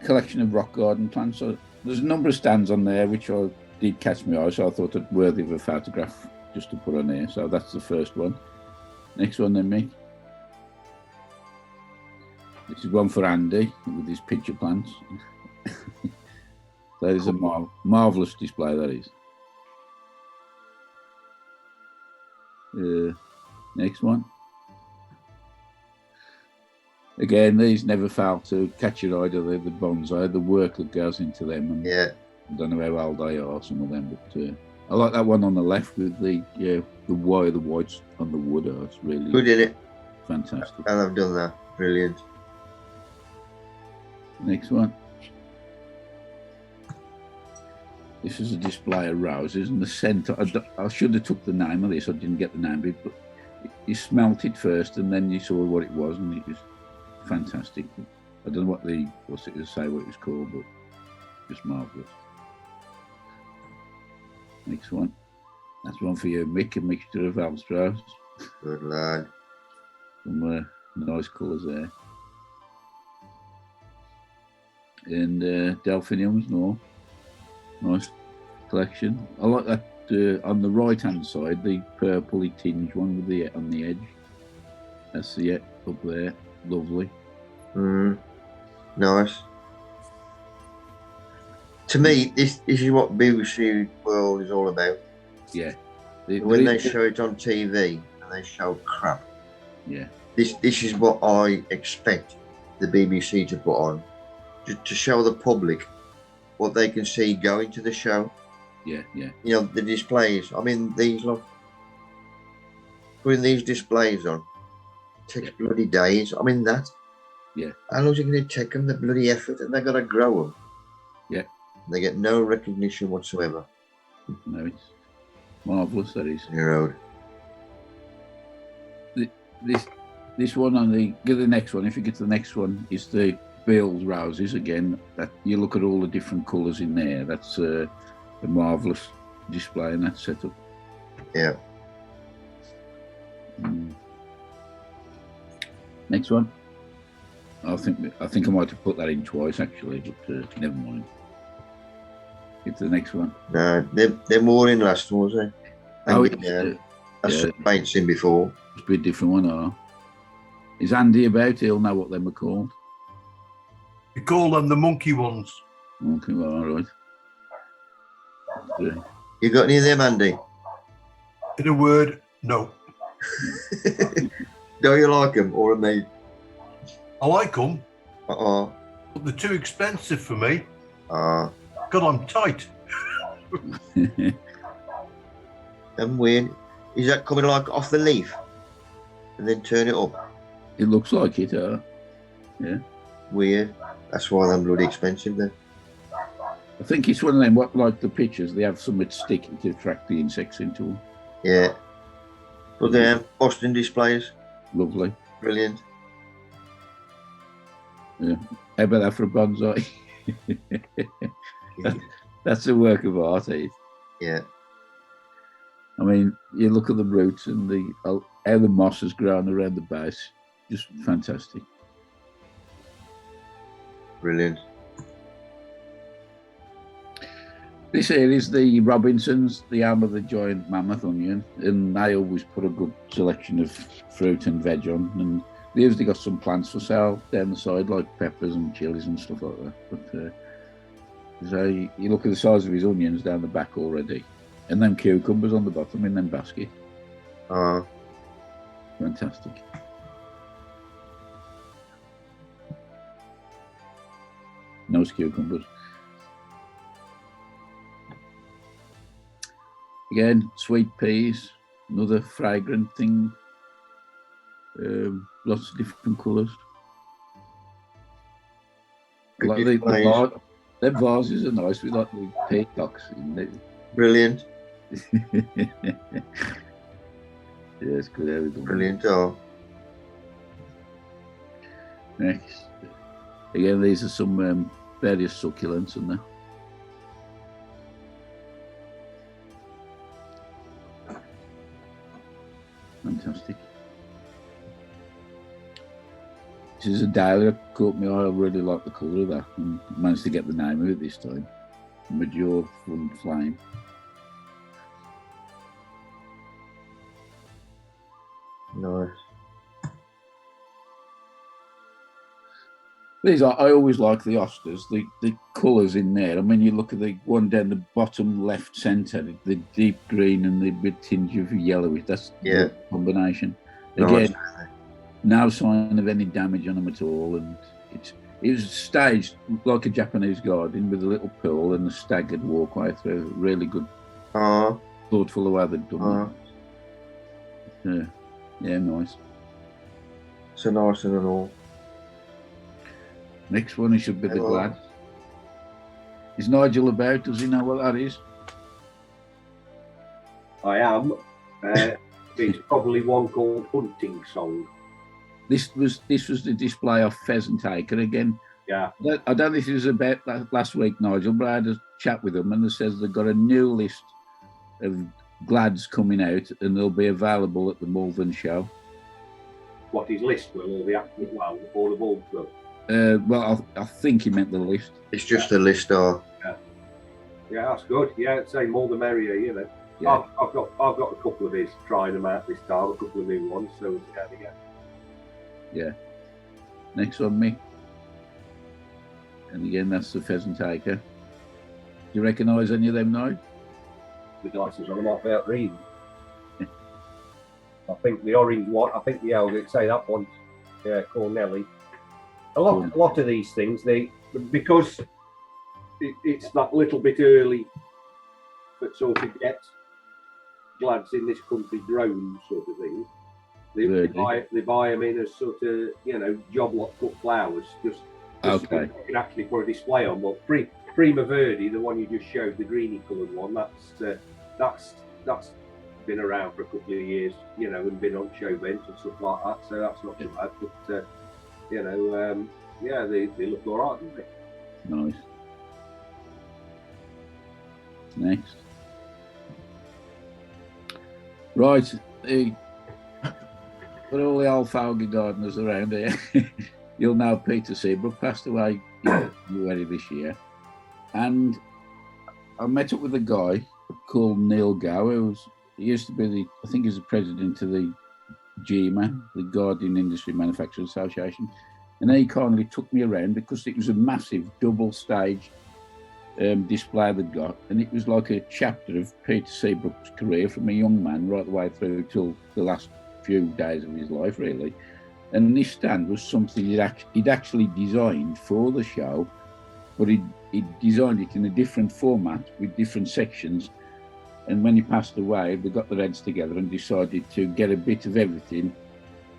collection of rock garden plants. So there's a number of stands on there which I did catch my eye, so I thought it worthy of a photograph just to put on there. So that's the first one. Next one then, Mick. This is one for Andy with his picture plants. That is a marvellous display, that is. Next one. Again, these never fail to catch your eye, do they? The bonsai, the work that goes into them. And yeah. I don't know how old they are, some of them, but I like that one on the left with the wire, the whites on the wood. Oh, it's really good, isn't it? Fantastic. And I've done that. Brilliant. Next one. This is a display of roses, and the centre. I should have took the name of this. I didn't get the name of it, but you smelt it first, and then you saw what it was, and it was fantastic. I don't know what it was called, but just marvellous. Next one. That's one for you, Mick. A mixture of Alströms. Good lad. Some nice colours there. And delphiniums, no. Nice collection. I like that on the right hand side, the purpley tinge one with the on the edge. That's the up there. Lovely. Nice. To me, this is what BBC World is all about. Yeah. When they show it on TV and they show crap. Yeah. This is what I expect the BBC to put on, to show the public what they can see going to the show. Yeah, yeah. You know, the displays. I mean, these putting these displays on takes bloody days. I mean that. Yeah. How long is it going to take them? The bloody effort, and they've got to grow them. Yeah. They get no recognition whatsoever. No, it's marvellous, that is. Your road. This one on the next one, if you get to the next one, is the Beals roses again. That you look at all the different colours in there. That's a marvellous display in that setup. Yeah. Next one. I think I might have put that in twice actually, but never mind. Get to the next one. No, they're more in last one, was they? Oh, That's the paint seen before. It's a bit different one, Is Andy about? He'll know what them are called. We call them the monkey ones. Okay, well, all right. You got any of them, Andy? In a word, no. Do you like them or me? I like them. But they're too expensive for me. God, I'm tight. And weird. Is that coming like off the leaf and then turn it up? It looks like it, yeah. Weird. That's why they're bloody expensive then. I think it's one of them, what like the pictures, they have something sticky to attract the insects into them. Yeah. But then Boston displays. Lovely. Brilliant. Yeah. How about that for a bonsai? That's a work of art, eh? Yeah. I mean, you look at the roots and how the moss has grown around the base. Just fantastic. Brilliant. This here is the Robinsons, the arm of the giant mammoth onion, and they always put a good selection of fruit and veg on. And they usually got some plants for sale down the side, like peppers and chilies and stuff like that. But so you look at the size of his onions down the back already, and then cucumbers on the bottom in them basket. Fantastic. Nice cucumbers. Again, sweet peas, another fragrant thing. Lots of different colours. Like the vases are nice with like the peacocks in it. Brilliant. Yeah, it's good. Everything. Brilliant. Next, again, these are some various succulents in there. Fantastic. This is a dahlia that caught me eye. I really like the colour of that, and managed to get the name of it this time. Major Full Flame. Nice. These are, I always like the Oscars, the colours in there. I mean, you look at the one down the bottom left centre, the deep green and the bit tinge of yellow. That's the combination. Again, no sign of any damage on them at all, and it was staged like a Japanese garden with a little pool and a staggered walkway through. Really good, thoughtful the way they've done it. Yeah, nice. So nice and all. Next one, he should be the glad. Is Nigel about? Does he know what that is? I am. It's probably one called Hunting Song. This was the display of Pheasant Acre again. Yeah. I don't know if it was about that last week, Nigel, but I had a chat with them and they says they've got a new list of glads coming out and they'll be available at the Malvern show. What is list will all the all the bulbs will? Well, I think he meant the list. It's just a list, Yeah, that's good. Yeah, say more the merrier, you know. Yeah. I've got a couple of these, trying them out this time, a couple of new ones, so it's going to get. Yeah. Next on me. And again, that's the Pheasant Acre. Do you recognise any of them now? The glasses on them off out reading. I think the orange one, I think say that one's Cornelli. A lot of these things, because it's that little bit early that sort of gets glads in this country grown sort of thing. They buy them in as sort of, job lot cut flowers, just so you can actually put a display on. But Prima Verde, the one you just showed, the greeny coloured one, that's been around for a couple of years, and been on show events and stuff like that. So that's not too bad. But Yeah, they look all right, don't they? Nice. Next. Right. For all the old fogey gardeners around here, you'll know Peter Seabrook passed away in January this year. And I met up with a guy called Neil Gow, he used to be I think he's the president of the GMA, the Gardening Industry Manufacturers Association. And he kindly took me around because it was a massive double-stage display they'd got. And it was like a chapter of Peter Seabrook's career from a young man right the way through till the last few days of his life, really. And this stand was something he'd actually designed for the show, but he'd designed it in a different format with different sections. And when he passed away, they got their heads together and decided to get a bit of everything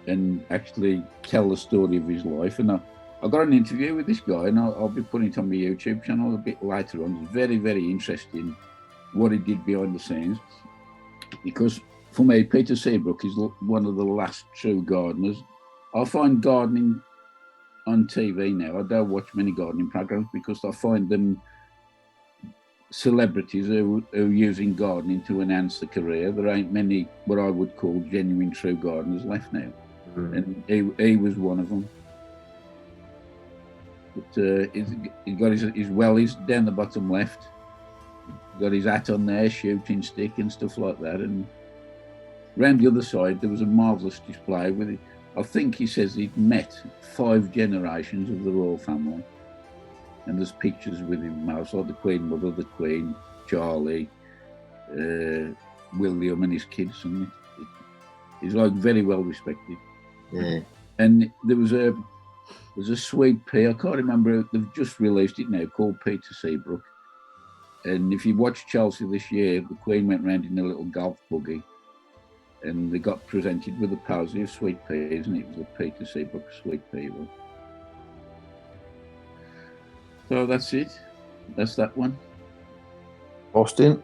and actually tell the story of his life. And I got an interview with this guy, and I'll be putting it on my YouTube channel a bit later on. It's very, very interesting what he did behind the scenes. Because for me, Peter Seabrook is one of the last true gardeners. I find gardening on TV now, I don't watch many gardening programs because I find them celebrities who are using gardening to enhance the career. There ain't many what I would call genuine true gardeners left now. And he was one of them. But he's got his wellies down the bottom left. He's got his hat on there, shooting stick and stuff like that. And round the other side, there was a marvellous display with it. I think he says he'd met 5 generations of the royal family. And there's pictures with him, most like the Queen Mother, the Queen, Charlie, William and his kids. And he's like very well respected. Yeah. And there was a sweet pea, I can't remember, they've just released it now, called Peter Seabrook. And if you watch Chelsea this year, the Queen went round in a little golf buggy and they got presented with a posy of sweet peas, and it was a Peter Seabrook sweet pea one. So that's it. That's that one. Austin.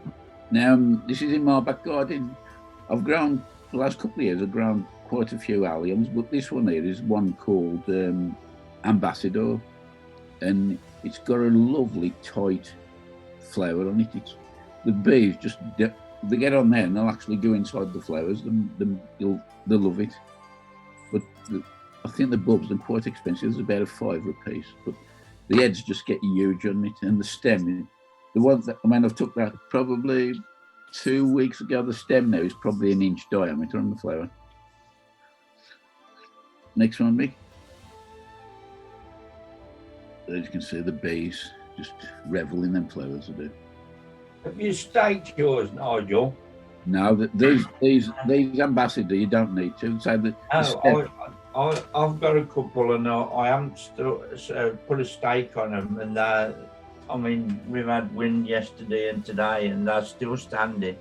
Now, this is in my back garden. I've grown, the last couple of years, I've grown quite a few alliums, but this one here is one called Ambassador, and it's got a lovely tight flower on it. The bees just, they get on there and they'll actually go inside the flowers, they'll love it. But I think the bulbs are quite expensive, there's about a £5 a piece, but the heads just get huge on it, and the stem, the one that, I mean, I've took that probably 2 weeks ago. The stem now is probably 1 inch diameter on the flower. Next one, Mick. As you can see, the bees just revel in them flowers. They do. Have you staked yours, Nigel? No, these Ambassador, you don't need to. So I've got a couple, and I haven't put a stake on them, and I mean, we've had wind yesterday and today, and they're still standing.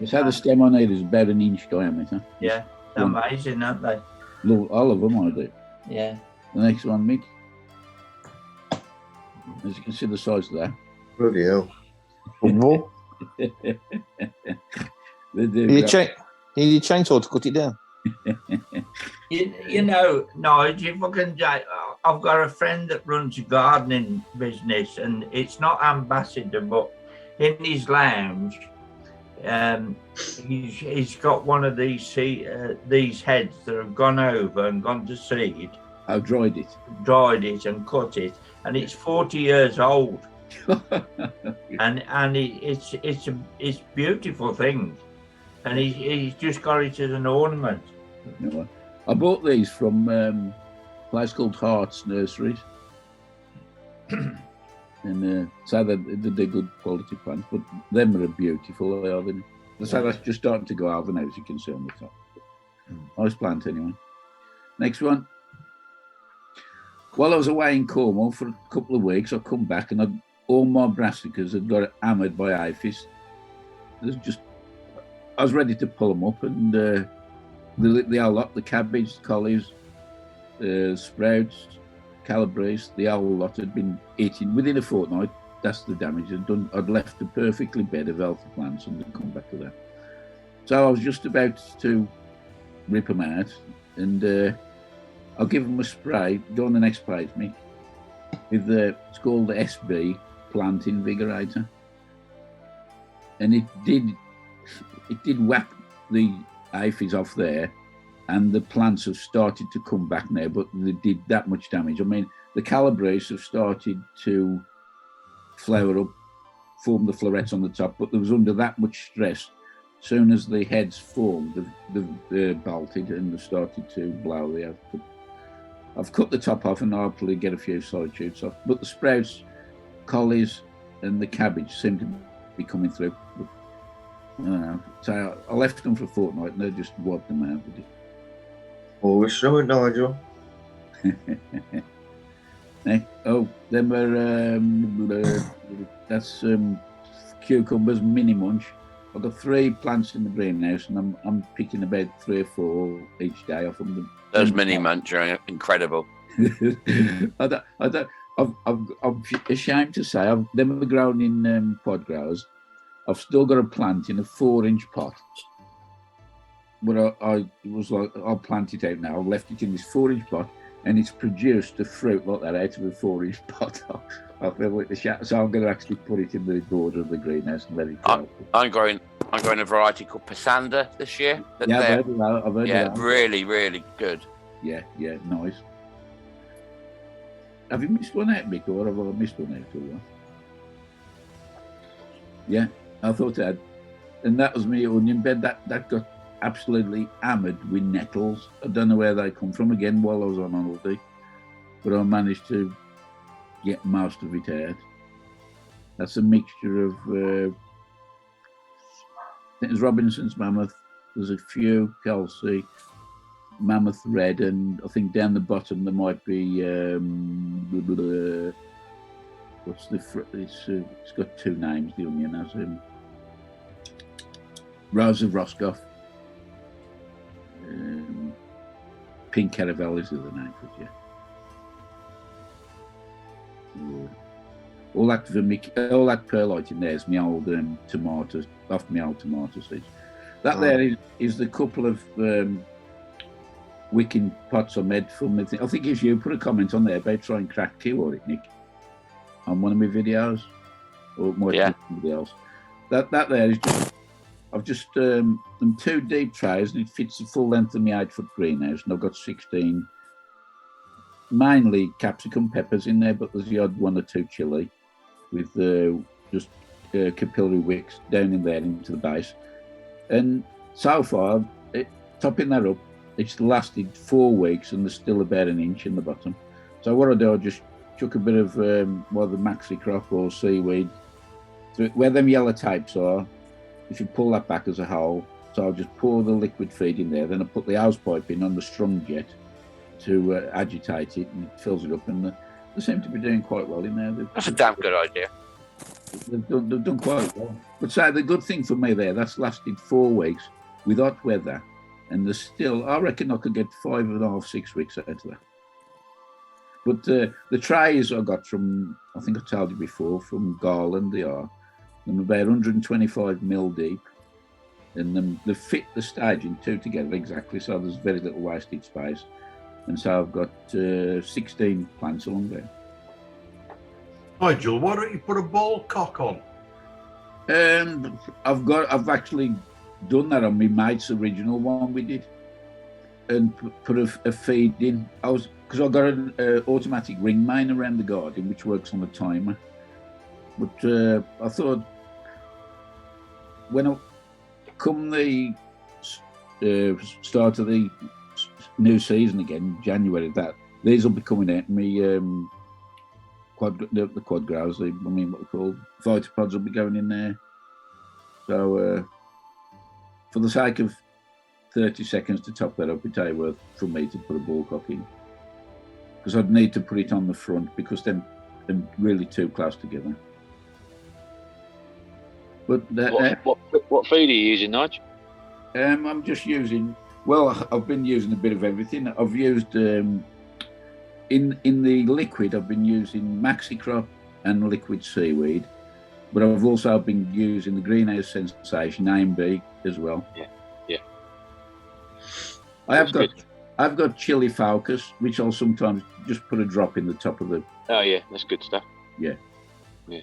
So the stem on it is about 1 inch diameter. Yeah, they're amazing, aren't they? All of them, I do. Yeah. The next one, Mick. As you can see the size of that. Bloody hell. What? They do. You need a chainsaw to cut it down. You know, Nigel, if I can, I've got a friend that runs a gardening business, and it's not Ambassador, but in his lounge, he's got one of these heads that have gone over and gone to seed. I've dried it and cut it, and it's 40 years old. and it's a beautiful thing, and he's just got it as an ornament. I bought these from a place called Hart's Nurseries, and so they're good quality plants, but them are beautiful. They are. So that's just starting to go over now, as you can see on the top. Nice plant anyway. Next one. While I was away in Cornwall for a couple of weeks, I come back and all my brassicas had got hammered by aphids. I was ready to pull them up, and the whole lot, the cabbage, collies, sprouts, calabrese, the whole lot had been eaten within a fortnight. That's the damage I'd done. I'd left a perfectly bed of healthy plants, and I'd come back to that. So I was just about to rip them out, and I'll give them a spray. Go on the next page, Mick. With it's called the SB Plant Invigorator, and it did whack the aphids off there, and the plants have started to come back now, but they did that much damage. I mean, the Calabrese have started to flower up, form the florets on the top, but there was under that much stress. As soon as the heads formed, they've bolted and they've started to blow. I've cut the top off and I'll probably get a few side shoots off. But the sprouts, collies, and the cabbage seem to be coming through. So I left them for a fortnight and they just wiped them out with it. Always so, Nigel. Oh, them are that's cucumbers, mini munch. I've got 3 plants in the greenhouse, and I'm picking about 3 or 4 each day off them. Those mini munch are incredible. I'm ashamed to say I've never grown in pod growers. I've still got a plant in a 4-inch pot. But I was like, I'll plant it out now. I've left it in this 4-inch pot, and it's produced a fruit like that out of a 4-inch pot. I feel like the shot, so I'm going to actually put it in the border of the greenhouse and let it grow. I'm growing a variety called Pasanda this year. Yeah, I've heard of that. I've heard of that. Really, really good. Yeah, nice. Have you missed one out, Mick, or have I missed one out? Or what? Yeah, I thought I had. And that was me onion bed. That got absolutely hammered with nettles. I don't know where they come from again while I was on holiday, but I managed to get most of it out. That's a mixture of I think there's Robinson's Mammoth, there's a few Kelsey, Mammoth Red, and I think down the bottom there might be what's the it's got 2 names, the onion has Rose of Roscoff, Pink Caravel is the other name for it, yeah. All that perlite in there is my old tomatoes, off my old tomato seeds. That there is the couple of wicking pots I made from the thing. I think if you put a comment on there about trying cracked tea or it, Nick, on one of my videos, or somebody else. That there is just, I've just done 2 deep trays and it fits the full length of my 8-foot greenhouse, and I've got 16. Mainly capsicum peppers in there, but there's the odd 1 or 2 chili with just capillary wicks down in there into the base. And so far, topping that up, it's lasted 4 weeks and there's still about 1 inch in the bottom. So what I do, I just chuck a bit of the maxi crop or seaweed through where them yellow tapes are. If you pull that back as a hole, so I'll just pour the liquid feed in there. Then I put the hose pipe in on the strung jet to agitate it, and it fills it up, and they seem to be doing quite well in there. That's a damn good idea. They've done quite well. But so the good thing for me there, that's lasted 4 weeks with hot weather, and there's still, I reckon I could get 5.5, 6 weeks out of that. But the trays I got from, I think I told you before, from Garland, they are. They're about 125 mil deep, and they fit the staging 2 together exactly, so there's very little wasted space. And so I've got 16 plants along there. Nigel, why don't you put a ball cock on? I've actually done that on my mate's original one we did, and put a feed in. Because I've got an automatic ring main around the garden which works on a timer. But I thought when I come the start of the new season again, January, these will be coming out. The quad growers, what they're called, Vitapods will be going in there. So for the sake of 30 seconds to top that up, it's worth for me to put a ball cock in, because I'd need to put it on the front because they're really too close together. But what feed are you using, Nigel? I'm just using. Well, I've been using a bit of everything. I've used in the liquid. I've been using maxi crop and liquid seaweed, but I've also been using the greenhouse sensation A and B as well. Yeah. I have got I've got chili focus, which I'll sometimes just put a drop in the top of the. Oh yeah, that's good stuff. Yeah. Yeah.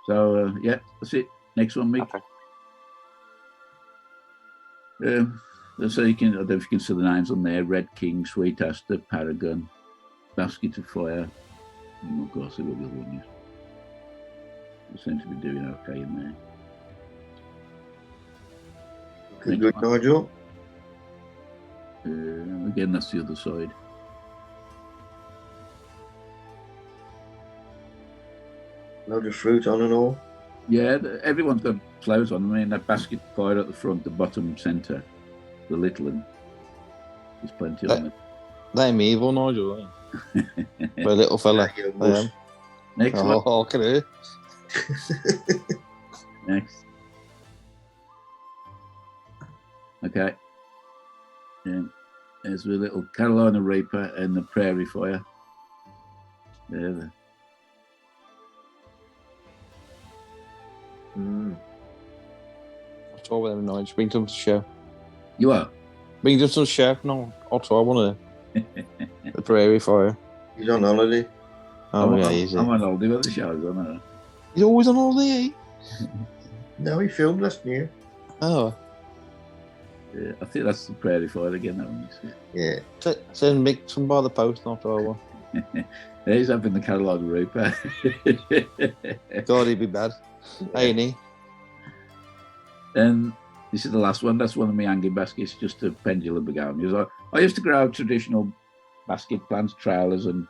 So yeah, that's it. Next one, Mick. Okay. So you can, I don't know if you can see the names on there: Red King, Sweet Aster, Paragon, Basket of Fire. Oh gosh, see what the other one is. They seem to be doing okay in there. Okay, good, Nigel. Again, that's the other side. Load of fruit on and all. Yeah, everyone's got flowers on. I mean, that basket fire at the front, the bottom centre, the little one. There's plenty on it. They're evil, Nigel. For a little fella. Next one. Look at her. Next. Okay. There's the little Carolina Reaper and the Prairie Fire. There. I'll try with them Nigel. Bring them to show. You are? Bring them to show. No, I'll try one of them. The Prairie Fire. He's on holiday. Oh, yeah, he's I'm on holiday with the shows on it. He's always on holiday. No, he filmed last year. Oh. Yeah, I think that's the Prairie Fire again. That one. Yeah. Send Mick some by the post, not try one. He's up in the Carolina Reaper. God, he'd be bad. Ain't he? And this is the last one. That's one of my hanging baskets, just a pendulum begonias. I used to grow traditional basket plants, trailers and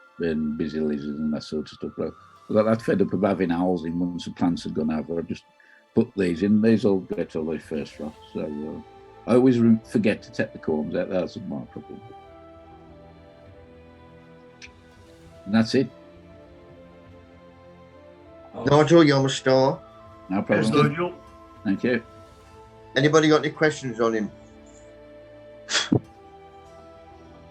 busy lizards and that sort of stuff. But I got that fed up of having owls in once the plants had gone over. I just put these in. These all get all their first frost. So I always forget to take the corms out. That's my problem. And that's it. Nigel, you're a star. No problem. Yes, Nigel. Thank you. Anybody got any questions on him?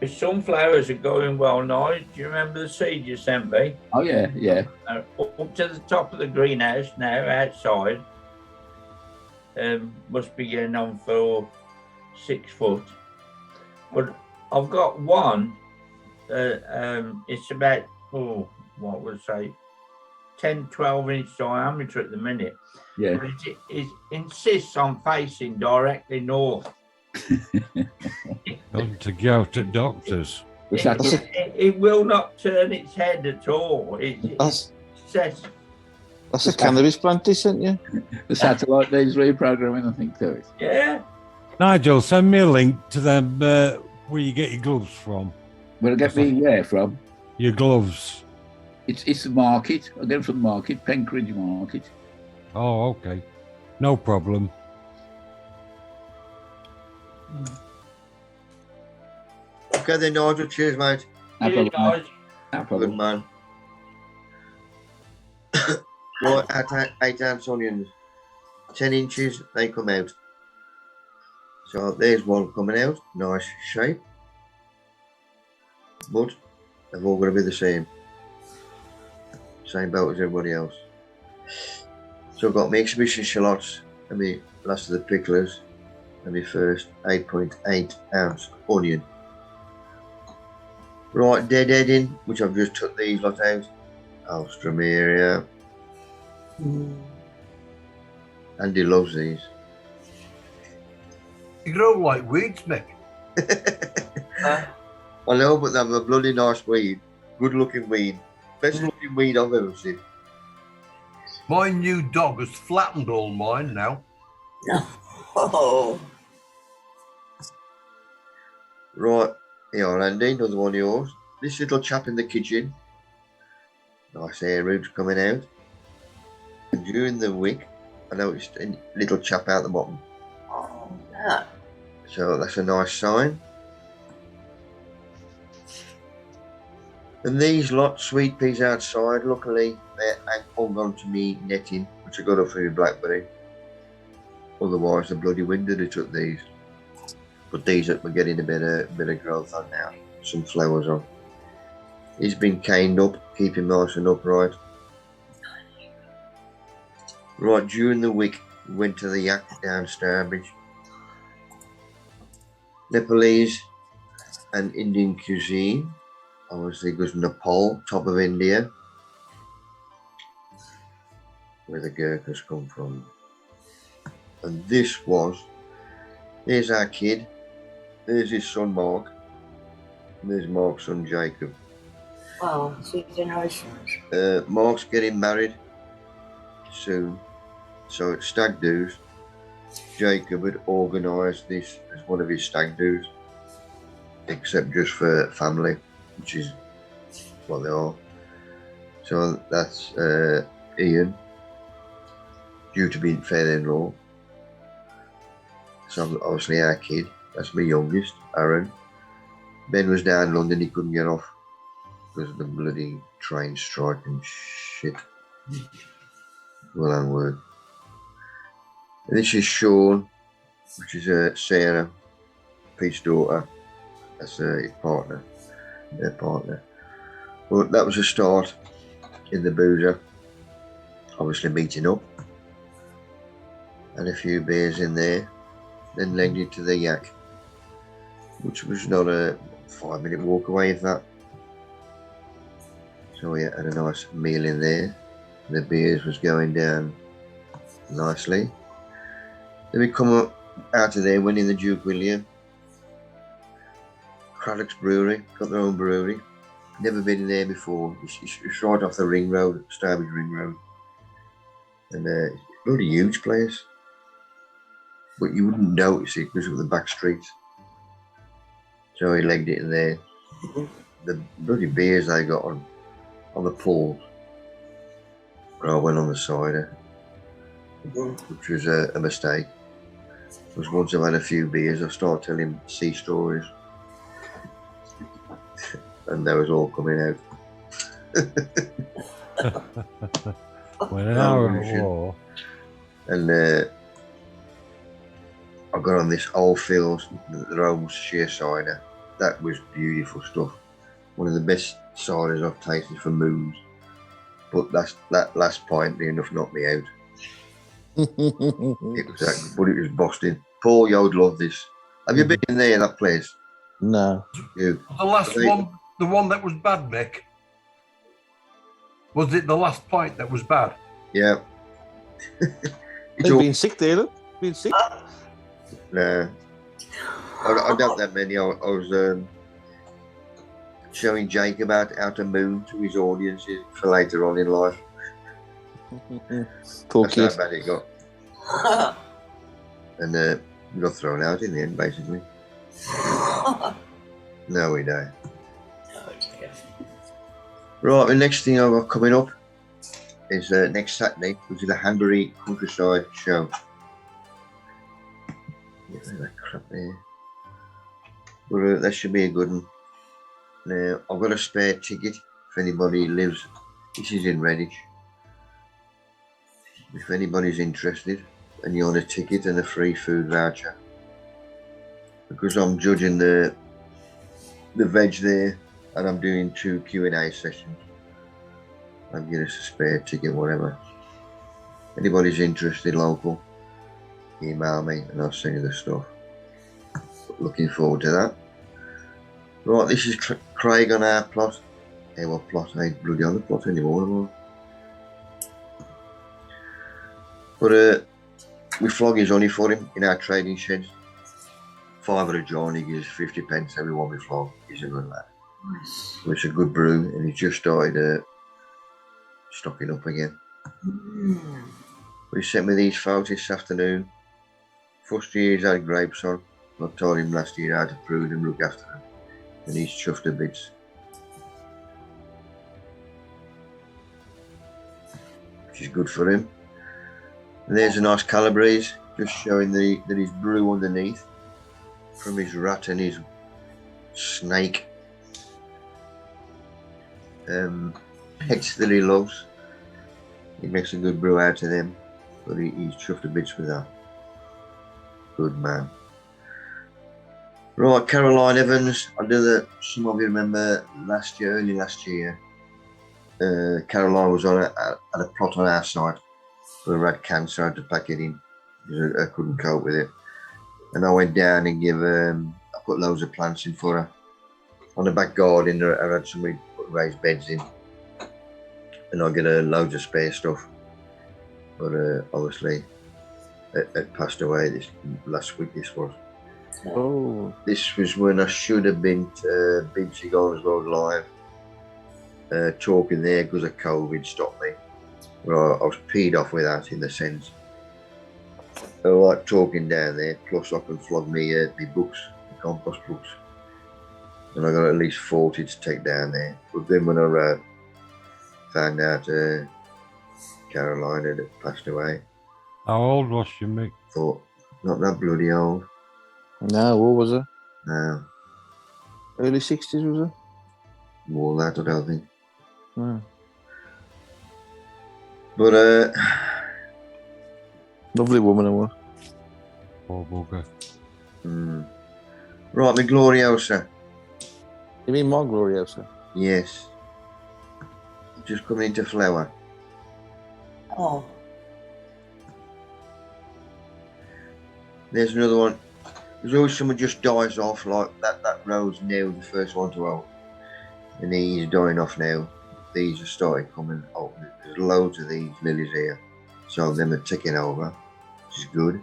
His sunflowers are going well now. Do you remember the seed you sent me? Oh, yeah, yeah. Up to the top of the greenhouse now, outside. Must be getting on for 6 foot. But I've got one. It's about, what would I say, 10, 12 inch diameter at the minute. Yeah. But it insists on facing directly north. Not to go to doctors. It will not turn its head at all. That's a a cannabis plant they sent you? The satellite needs reprogramming, I think, to it. Yeah. Nigel, send me a link to them where you get your gloves from. Where I get me where from? Your gloves. It's the market. I get them from the market, Penkridge Market. Oh, okay. No problem. Okay then, Nigel. Cheers, mate. Cheers, guys. Good man. Right, 8 ounce onions. 10 inches, they come out. So there's one coming out. Nice shape. But they've all got to be the same. Same boat as everybody else. So I've got my exhibition shallots and my last of the picklers and my first 8.8 ounce onion. Right, deadheading, which I've just took these lot out. Alstroemeria. Andy loves these. You grow like weeds, Mick. I know, but they're a bloody nice weed. Good looking weed. Best looking weed I've ever seen. My new dog has flattened all mine now. Oh. Right, here, Andy, another one of yours. This little chap in the kitchen. Nice hair roots coming out. And during the week, I noticed a little chap out the bottom. Oh, yeah. So that's a nice sign. And these lot, sweet peas outside, luckily they're all gone to me netting, which I got off of blackberry. Otherwise the bloody wind would have took these. But these we're getting a bit of growth on now. Some flowers on. He's been caned up, keeping nice and upright. Right, during the week we went to the yak down Starbridge. Nepalese, and Indian cuisine. Obviously, goes Nepal, top of India, where the Gurkhas come from. And this was, there's our kid, there's his son Mark, and there's Mark's son Jacob. Wow, 3 generations. Mark's getting married soon, so it's stag do's. Jacob had organised this as one of his stag do's, except just for family, which is what they are. So that's Ian, due to be father-in-law. So obviously our kid, that's my youngest, Aaron. Ben was down in London, he couldn't get off because of the bloody train strike and shit. Well on work. And this is Sean, which is Sarah, Pete's daughter. That's his partner, their partner. Well, that was a start in the boozer. Obviously meeting up. And a few beers in there. Then legged it to the Yak, which was not a 5-minute walk away, if that. So we had a nice meal in there. The beers was going down nicely. Then we come up out of there, went in the Duke William. Craddock's Brewery, got their own brewery. Never been in there before. It's right off the ring road, Starbridge Ring Road. And it's a bloody huge place. But you wouldn't notice it because of the back streets. So he legged it in there. The bloody beers they got on the pool. But I went on the cider, which was a mistake. Because once I've had a few beers, I start telling sea stories. And they was all coming out. Well, an hour at war. And I got on this Old Fields, their own sheer cider. That was beautiful stuff. One of the best ciders I've tasted for moons. But that last pint, near enough knocked me out. It was busting. Paul, you'd love this. Have you been in there, that place? No. You. The last one, the one that was bad, Mick. Was it the last pint that was bad? Yeah. You've been sick there, look. Been sick? No. I doubt that many. I was showing Jacob how to moon to his audiences for later on in life. Poor That's kid. how bad it got. And we got thrown out in the end, basically. No, we don't. Right, the next thing I've got coming up is next Saturday, which is the Hanbury Countryside Show. Get rid of that crap there. But that should be a good one. Now, I've got a spare ticket if anybody lives. This is in Redditch. If anybody's interested and you want a ticket and a free food voucher, because I'm judging the veg there and I'm doing 2 Q&A sessions, I'll get us a spare ticket, whatever. Anybody's interested local, email me and I'll send you the stuff. Looking forward to that. Right, this is Craig on our plot. Hey, what plot? I ain't bloody on the plot anymore. But we flog his honey for him in our trading sheds. 5 at a jar and he gives 50 pence every one we flog. He's a good lad. Nice. So it's a good brew and he just started stocking up again. He sent me these photos this afternoon. First year he's had grapes on. I told him last year how to prune and look after them. And he's chuffed to bits. Which is good for him. And there's a nice Calabrese, just showing that he's brew underneath from his rat and his snake pets that he loves. He makes a good brew out of them, but he's chuffed to bits with that. Good man. Right, Caroline Evans. I know that some of you remember early last year, Caroline was on at a plot on our site where I had cancer. I had to pack it in because I couldn't cope with it. And I went down and I put loads of plants in for her. on the back garden, I had somebody put raised beds in, and I get loads of spare stuff. But obviously, it passed away this last week. This was. Oh. This was when I should have been to Big Cigars World Live. Talking there because of COVID stopped me. Well, I was peed off with that in the sense. I like talking down there, plus I can flog me books, the compost books. And I got at least 40 to take down there. But then when I found out Carolina had passed away, How old was she, Mick? thought, not that bloody old. No, what was it? No, Early 60s, was it? more than that, I don't think. No. But Lovely woman, I was. Poor bugger. right, my Gloriosa. You mean my Gloriosa? Yes. Just coming into flower. Oh, There's another one. There's always someone just dies off, like that rose now, the first one to out. And he's dying off now. These have started coming out. There's loads of these lilies here. So them are ticking over, which is good.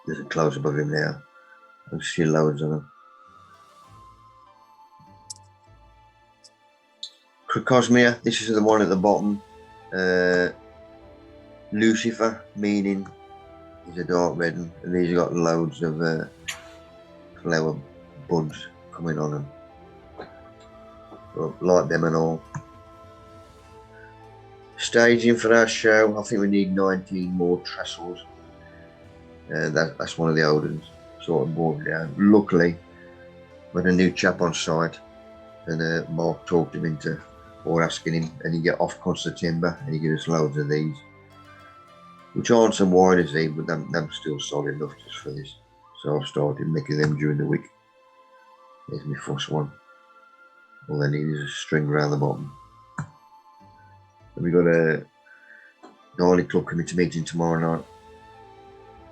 There's a close above him now. I can see loads of them. Crocosmia, this is the one at the bottom. Lucifer, meaning he's a dark red, and these have got loads of flower buds coming on them. But like them and all. Staging for our show, I think we need 19 more trestles. That's one of the old ones, sort of brought down. Luckily, we had a new chap on site, and Mark talked him into, or asking him, and he get off Costa Timber, and he gave us loads of these, which aren't so wide as these, but them still solid enough just for this. So I've started making them during the week. There's my first one. All I need is a string around the bottom. And we got a Garlic Club committee meeting tomorrow night.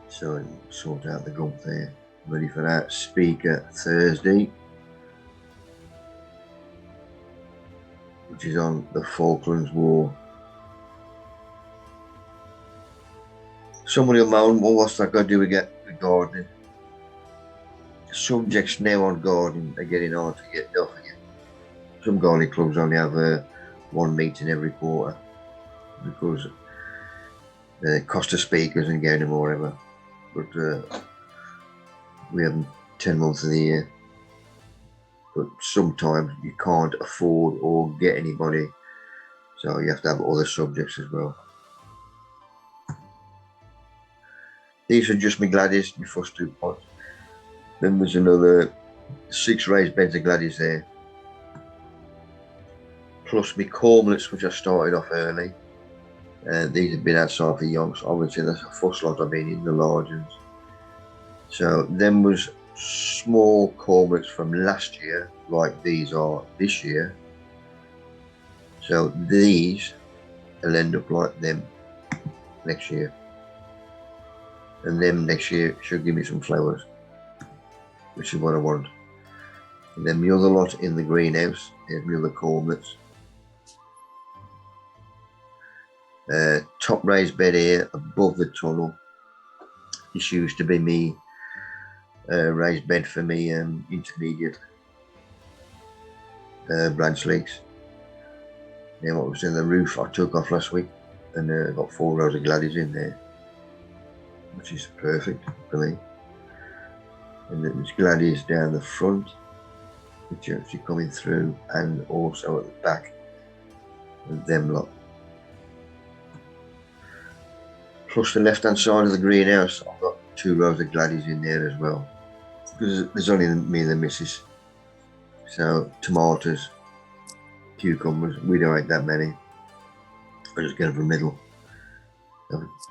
So I'll sort out the gump there. Ready for that. Speaker Thursday, which is on the Falklands War. Somebody will moan, well, what's that got to do with gardening? Subjects now on gardening are getting hard to get off again. Some garlic clubs only have one meeting every quarter because the cost of speakers and getting them or whatever. But we have them 10 months of the year. But sometimes you can't afford or get anybody, so you have to have other subjects as well. These are just my gladies, my first 2 pots. Then there's another 6 raised beds of gladies there. Plus my cormlets, which I started off early. These have been outside for yonks. Obviously, that's the first lot I've been in, the large ones. So them was small cormlets from last year, like these are this year. So these will end up like them next year. And them next year should give me some flowers, which is what I want. And then the other lot in the greenhouse, here's my other cormlets. Top raised bed here above the tunnel. This used to be me raised bed for me intermediate branch leeks. Now what was in the roof I took off last week, and got 4 rows of gladies in there, which is perfect for me. And then there's gladies down the front, which are actually coming through, and also at the back of them lot. Plus the left hand side of the greenhouse, I've got 2 rows of gladies in there as well, because there's only me and the missus. So tomatoes, cucumbers, we don't eat that many. I just get them from the middle.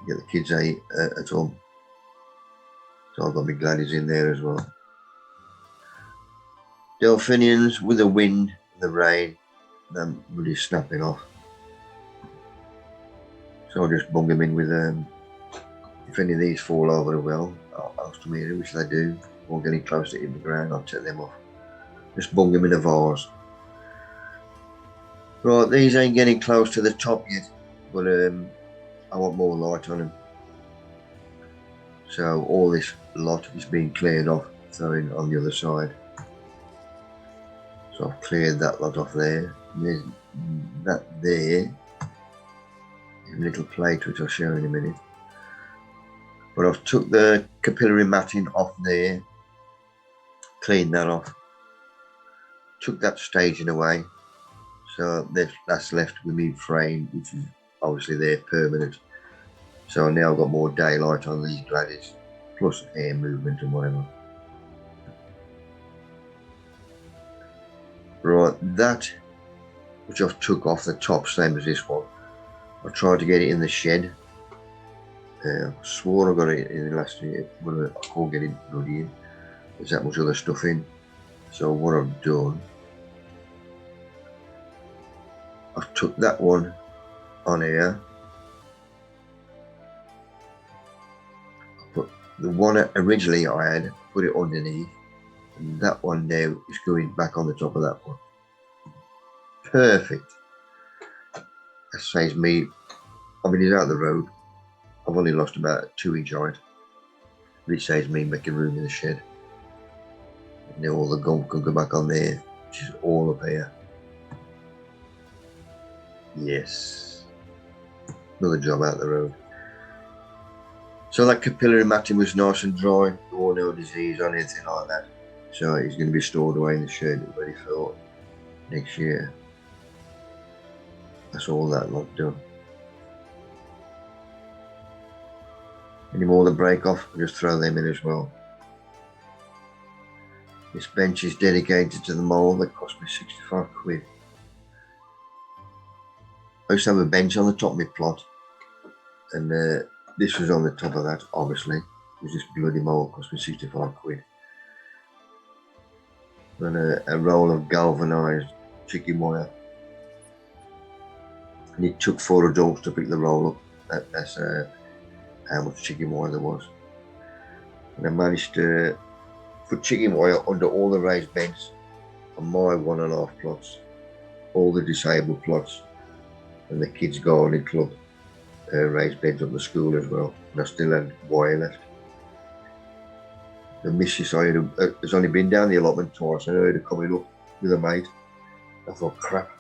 Get the kids at home. So I've got my gladies in there as well. Delphiniums with the wind and the rain, them really snapping off. So I'll just bung them in with, if any of these fall over well, else to me, which they do, or getting close to hitting the ground, I'll take them off. Just bung them in a vase. Right, these ain't getting close to the top yet, but I want more light on them. So all this lot is being cleared off, throwing on the other side. So I've cleared that lot off there. There's that there. A little plate which I'll show in a minute. But I've took the capillary matting off there, cleaned that off, took that staging away. So that's left with me frame, which is obviously there permanent. So now I've got more daylight on these gladies, plus air movement and whatever. Right, that which I've took off the top, same as this one. I tried to get it in the shed. I swore I got it in last year, but I can't get it bloody in. There's that much other stuff in. So what I've done, I've took that one on here. I put the one originally I had, put it underneath, and that one now is going back on the top of that one. Perfect. That saves me, I mean, he's out of the road. I've only lost about 2 inch height, but it saves me making room in the shed. And now all the gum can go back on there, which is all up here. Yes. Another job out the road. So that capillary matting was nice and dry. There was no disease or anything like that. So it's going to be stored away in the shed ready for next year. That's all that lot done. Any more that break off, I'll just throw them in as well. This bench is dedicated to the mould that cost me 65 quid. I used to have a bench on the top of my plot, and this was on the top of that, obviously. It was this bloody mould, cost me 65 quid. And a roll of galvanised chicken wire. And it took 4 adults to pick the roll up. That's how much chicken wire there was. And I managed to put chicken wire under all the raised beds on my 1.5 plots, all the disabled plots, and the kids' gardening club raised beds up the school as well. And I still had wire left. The missus has only been down the allotment twice. I heard her coming up with a mate. I thought, crap,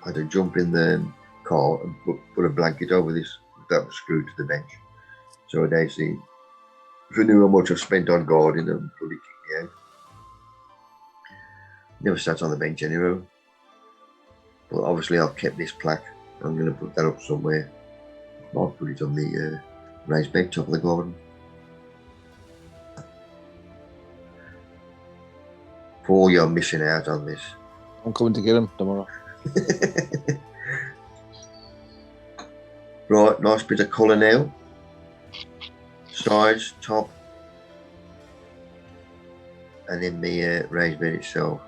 I had to jump in the car and put a blanket over this that was screwed to the bench. So they see, if I knew how much I spent on gardening, they'd probably kick me out. Never sat on the bench anyway. But obviously I've kept this plaque. I'm going to put that up somewhere. I'll put it on the raised bed top of the garden. Paul, you're missing out on this. I'm coming to get him tomorrow. Right, nice bit of colour now. Sides, top, and then the raised bed itself.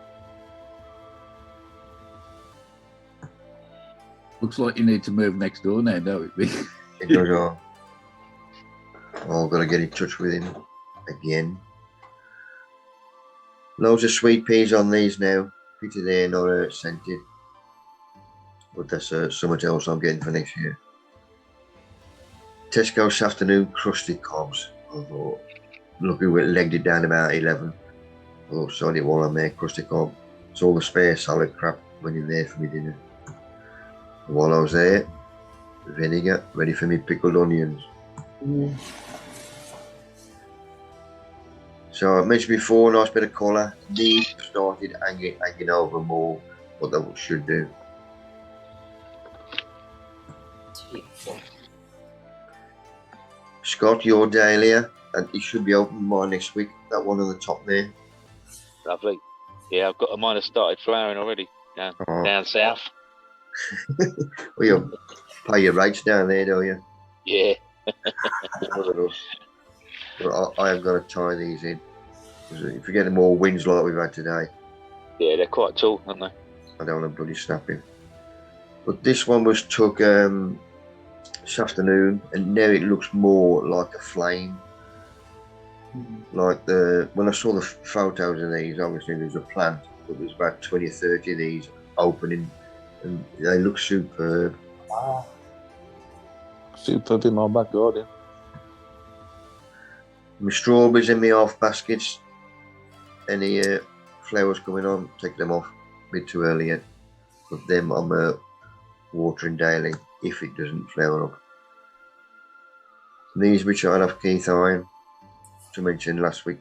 Looks like you need to move next door now, don't it? It does all. I've got to get in touch with him again. Loads of sweet peas on these now. Pretty there, not scented. But that's something else I'm getting for next year. Tesco this afternoon, crusty cobs. I thought, look who legged it down about 11. I thought, sorry, while I'm there, crusty cob. It's all the spare salad crap went in there for me dinner. And while I was there, vinegar, ready for me pickled onions. So I mentioned before, nice bit of colour. These started hanging over more, what they should do. Scott, your dahlia, and it should be open by next week. That one on the top there. Lovely. Yeah, I've got mine has started flowering already down south. Well, you pay your rates down there, don't you? Yeah. But I have got to tie these in. If you get more winds like we've had today. Yeah, they're quite tall, aren't they? I don't want to bloody snap him. But this one was took this afternoon, and now it looks more like a flame. Like when I saw the photos of these, obviously there's a plant, but there's about 20 or 30 of these opening, and they look superb. Wow. Superb in my back garden. My strawberries in my half baskets. Any flowers coming on, take them off. A bit too early yet. But them I'm watering daily if it doesn't flower up. These which I have Keith Iron, to mention last week,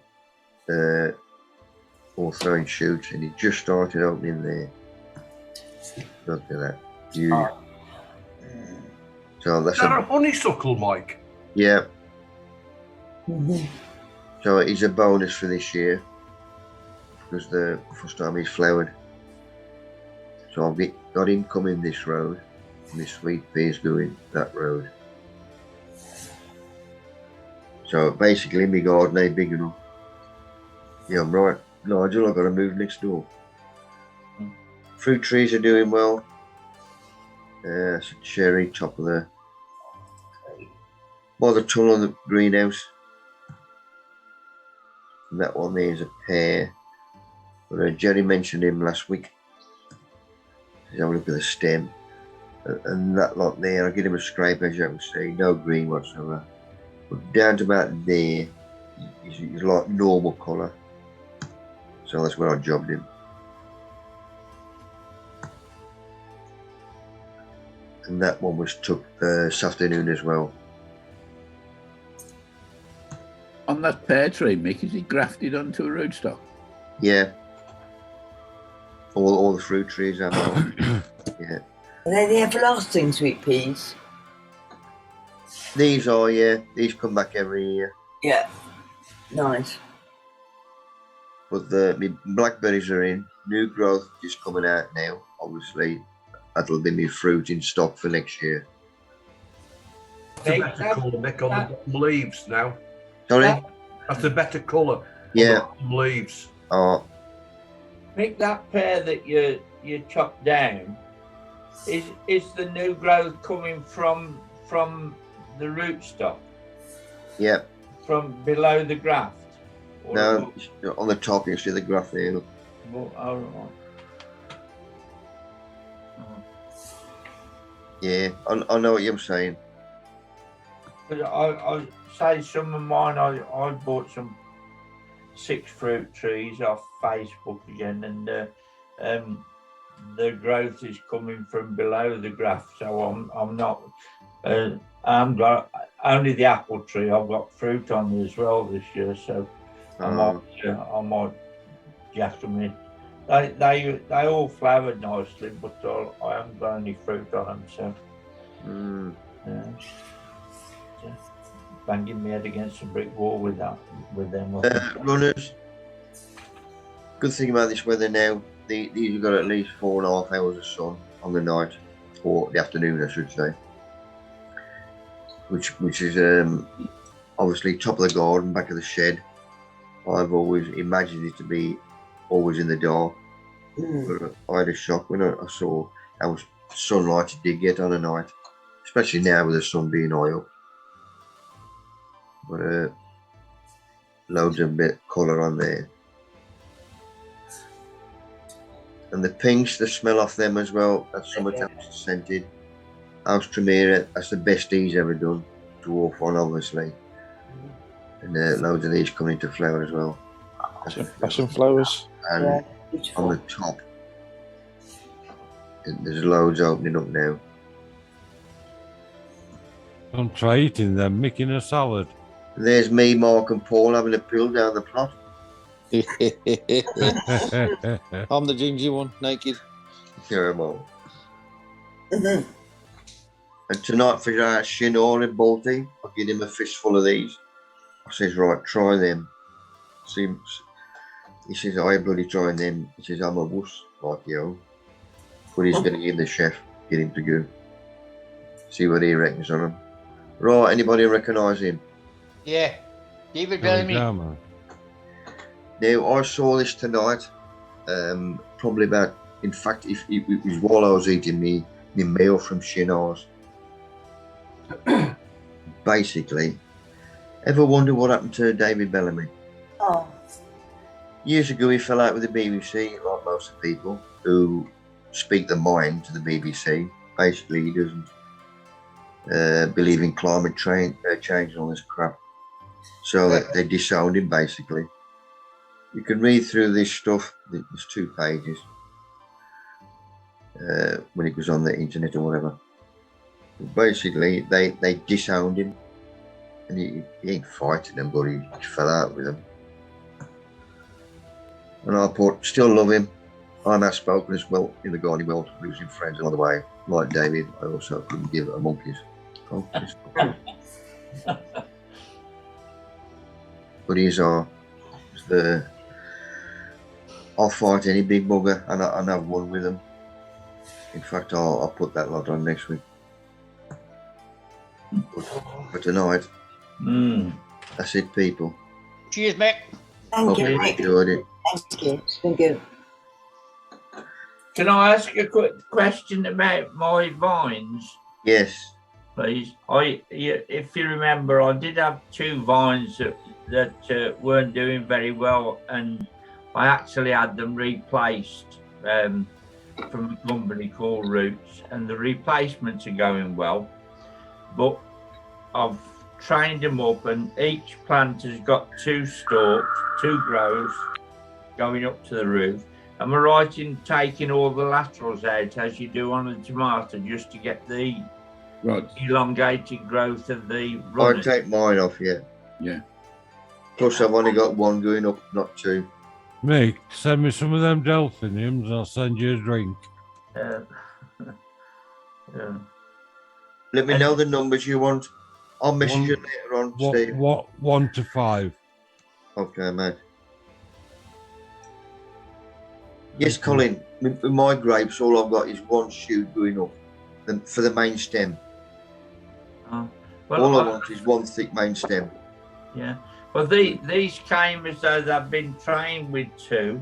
all throwing shoots, and it just started opening there. Look at that. Huge. So that's Is that a honeysuckle, Mike? Yeah. So it's a bonus for this year because the first time he's flowered. So I've got him coming this road, and his sweet peas going that road. So basically, my garden ain't big enough. Yeah, I'm right. Nigel, I've got to move next door. Fruit trees are doing well. It's a cherry, top of the by the tunnel of the greenhouse. And that one there is a pear. But Jerry mentioned him last week. Let's have a look at the stem. And that lot there, I'll give him a scrape, as you can see, no green whatsoever. But down to about there, he's like normal colour. So that's where I jobbed him. And that one was took this afternoon as well. On that pear tree, Mick, is it grafted onto a rootstock? Yeah. All the fruit trees have them. Yeah. Are they the everlasting sweet peas? These are, yeah. These come back every year. Yeah. Nice. But the blackberries are in. New growth just coming out now. Obviously, that'll be my fruit in stock for next year. That's a better colour, Mick, on the bottom leaves now. Sorry? That's a better colour. Yeah. On the bottom leaves. Oh. Mick, that pear that you chopped down, is the new growth coming from the rootstock? Yeah. From below the graft? No, on the top you see the graft there. Look. Well, all right. Yeah, I know what you're saying. But I say some of mine, I bought some 6 fruit trees off Facebook again, and the growth is coming from below the graft. So I'm not. I'm got only the apple tree. I've got fruit on as well this year, so I might jack them in. They all flowered nicely, but I haven't got any fruit on them, so. Banging my head against a brick wall with them. Runners. Good thing about this weather now, these have got at least 4.5 hours of sun on the night, or the afternoon, I should say. Which is obviously top of the garden, back of the shed. I've always imagined it to be always in the dark. But I had a shock when I saw how much sunlight it did get on a night, especially now with the sun being high up. But loads of bit colour on there. And the pinks, the smell off them as well, that's summertime scented. House Tremere, that's the best he's ever done. Dwarf one, obviously. And loads of these coming into flower as well. Passion flowers. And on the top, there's loads opening up now. Don't try eating them, making a salad. And there's me, Mark and Paul having a pill down the plot. I'm the gingy one, naked. Terrible. And tonight for Shinor and Balti, I'll give him a fistful of these. I says, right, try them. See, he says, I ain't bloody trying them. He says, I'm a wuss, like you. But he's going to give the chef, get him to go. See what he reckons on him. Right, anybody recognise him? Yeah, David Bellamy. Now, I saw this tonight, probably about, in fact, it was while I was eating my meal from Shinar's. Basically, Ever wonder what happened to David Bellamy? Oh, Years ago, he fell out with the BBC, like most of the people who speak their mind to the BBC. Basically, he doesn't believe in climate change and all this crap. So they disowned him, basically. You can read through this stuff. There's 2 pages when it was on the internet or whatever. But basically, they disowned him. And he ain't fighting them, but he fell out with them. And I still love him. I'm outspoken as well in the garden world, losing friends along the way. Like David, I also couldn't give a monkey's. But I'll fight any big bugger, and I've won with him. In fact, I'll put that lot on next week. But for tonight, that's it, people. Cheers, mate. thank you, Hope you Mick. enjoyed it. Thank you. It's been good. Can I ask a quick question about my vines, Yes. please? If you remember, I did have 2 vines that weren't doing very well, and I actually had them replaced from umbilical roots, and the replacements are going well. But I've trained them up, and each plant has got 2 stalks, 2 grows going up to the roof. Am I right in taking all the laterals out as you do on a tomato, just to get the elongated growth of the I runners? take mine off, yeah. Yeah. Plus, I've only got 1 going up, not 2. Mick, send me some of them delphiniums, I'll send you a drink. Yeah. Let me know the numbers you want. I'll message you later on, Steve. 1 to 5. Okay, mate. Yes, Colin. With my grapes, all I've got is 1 shoot going up for the main stem. Well, all I want is 1 thick main stem. Yeah. Well, these came as though they've been trained with 2,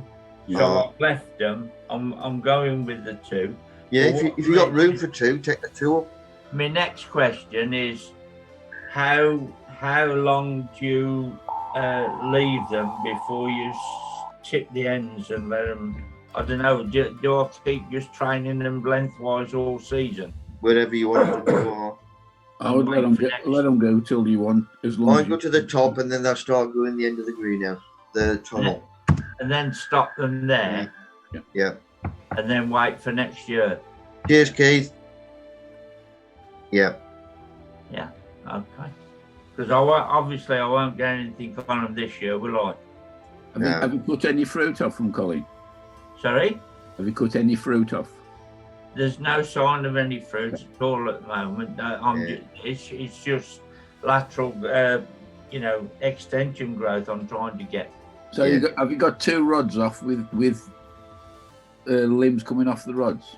so I've left them. I'm going with the 2. Yeah, if you got room for 2, take the 2 up. My next question is, how long do you leave them before you tip the ends and let them? I don't know. Do I keep just training them lengthwise all season? Wherever you want to go. I would let them go till you want, as long as I go to the top, and then they'll start going the end of the greenhouse, the tunnel. And then stop them there. Yeah. And then wait for next year. Cheers, Keith. Yeah. Yeah. Okay. Because obviously I won't get anything on them this year, will I? Have you cut any fruit off from Colin? Sorry? Have you cut any fruit off? There's no sign of any fruit at all at the moment. It's just lateral, extension growth I'm trying to get. So have you got 2 rods off with limbs coming off the rods?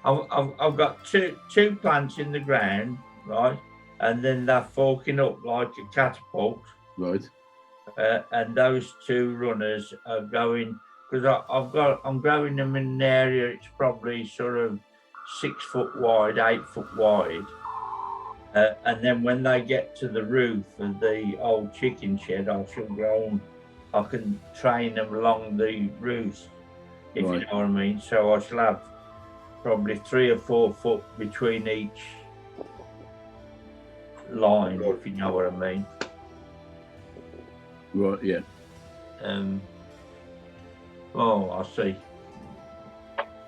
I've got two plants in the ground, right, and then they're forking up like a catapult, right, and those 2 runners are going, because I'm growing them in an area it's probably sort of 6 foot wide, 8 foot wide, and then when they get to the roof of the old chicken shed, I shall grow them. I can train them along the roofs, if you know what I mean. So I shall have probably 3 or 4 foot between each line, if you know what I mean. Right, yeah. I see.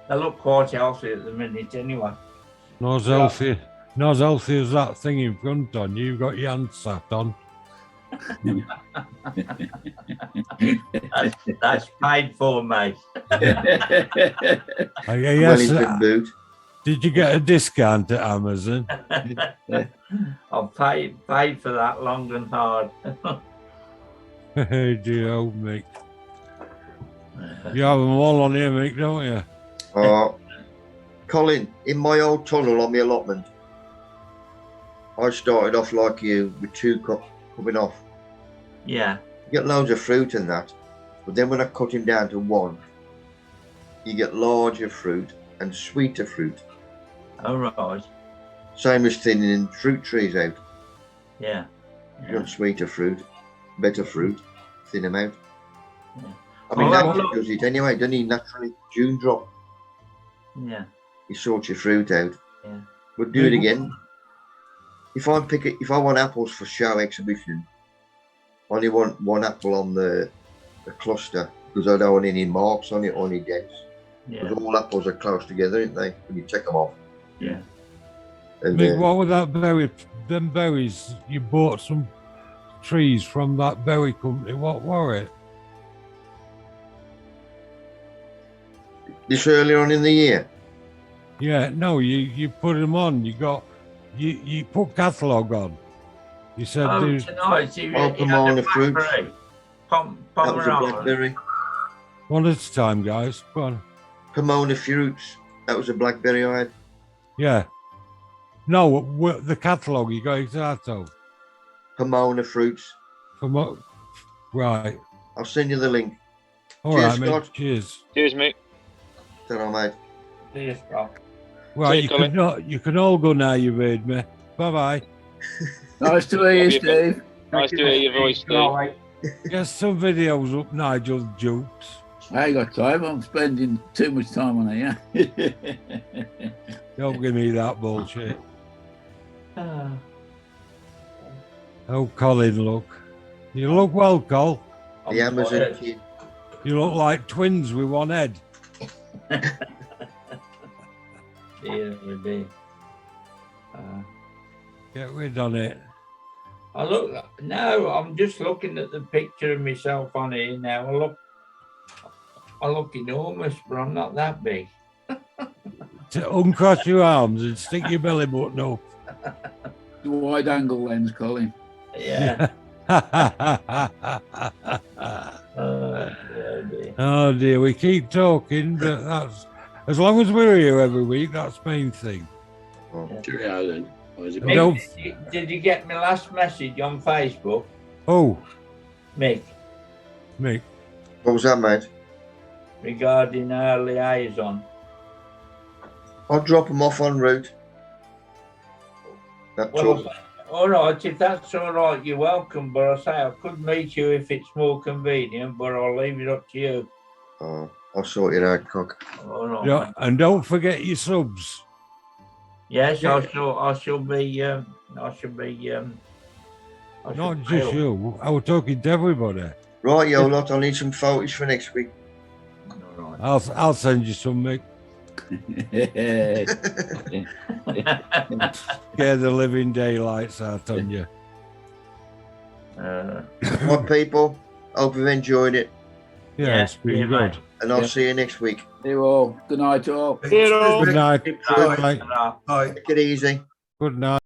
They look quite healthy at the minute anyway. Not as healthy as that thing in front on you. You've got your hand sat on. That's paid for, mate. Yes, did you get a discount at Amazon? I've paid for that long and hard. Dear old Mick. You have them all on here, Mick, don't you? Colin, in my old tunnel on my allotment, I started off like you with 2 coming off. Yeah. You get loads of fruit in that, but then when I cut him down to 1, you get larger fruit and sweeter fruit. Oh, right. Same as thinning fruit trees out. Yeah. If you want sweeter fruit, better fruit, thin them out. Yeah. I mean, Oh, nature look. does it anyway, doesn't he? Naturally, June drop. Yeah. You sort your fruit out. Yeah. But do it again. If I want apples for show exhibition, I only want one apple on the cluster because I don't want any marks on it or any dents. Yeah. Because all apples are close together, aren't they? When you take them off. Yeah. And, Mick, what was that berry? Them berries, you bought some trees from that berry company. What were it? this earlier on in the year. Yeah, no, you put them on. You put catalogue on. You said Oh, there's tonight you Oh, had Pomona the fruits. blackberry. That was a Pomeranian. blackberry. one at a time, guys. Go on. Pomona fruits. That was a blackberry I had. Yeah. No, the catalogue you got it out of. Pomona fruits. Right. I'll send you the link. All Cheers, right, mate. Scott. Cheers. Cheers, mate. Ta-ra, mate. Cheers, bro. Right, See you, you can all go now. You've heard me. Bye bye. Nice to hear you, Steve. Nice to hear your voice, Steve. Get some videos up, Nigel Jukes. I ain't got time. I'm spending too much time on it, yeah. Don't give me that bullshit. Ah. Oh, Colin, look. You look well, Col. The Amazon kid. You look like twins with one head. Yeah, maybe. Get rid on it. I look. No, I'm just looking at the picture of myself on here now. I look enormous, but I'm not that big. To uncross your arms and stick your belly button up. The wide angle lens, Colin. Yeah. Oh dear, we keep talking, but that's as long as we're here every week, that's the main thing. Cheerio then. Or is it Mick, did you get my last message on Facebook? Oh, Mick, What was that, mate? regarding our liaison. I'll drop them off en route. That's all. Well, all right, if that's all right, you're welcome. But I say I could meet you if it's more convenient, but I'll leave it up to you. Oh, I'll sort it out, cock. All right. yeah, and don't forget your subs. Yes, Yeah. I shall be. Not just you. I was talking to everybody. Right, yo lot, I'll need some photos for next week. I'll send you some, Mick. Scare the living daylights out on you. Right, people, hope you've enjoyed it. Yeah, it's been good. And I'll see you next week. See you all. Good night, all. Good night. Take it easy. Good night.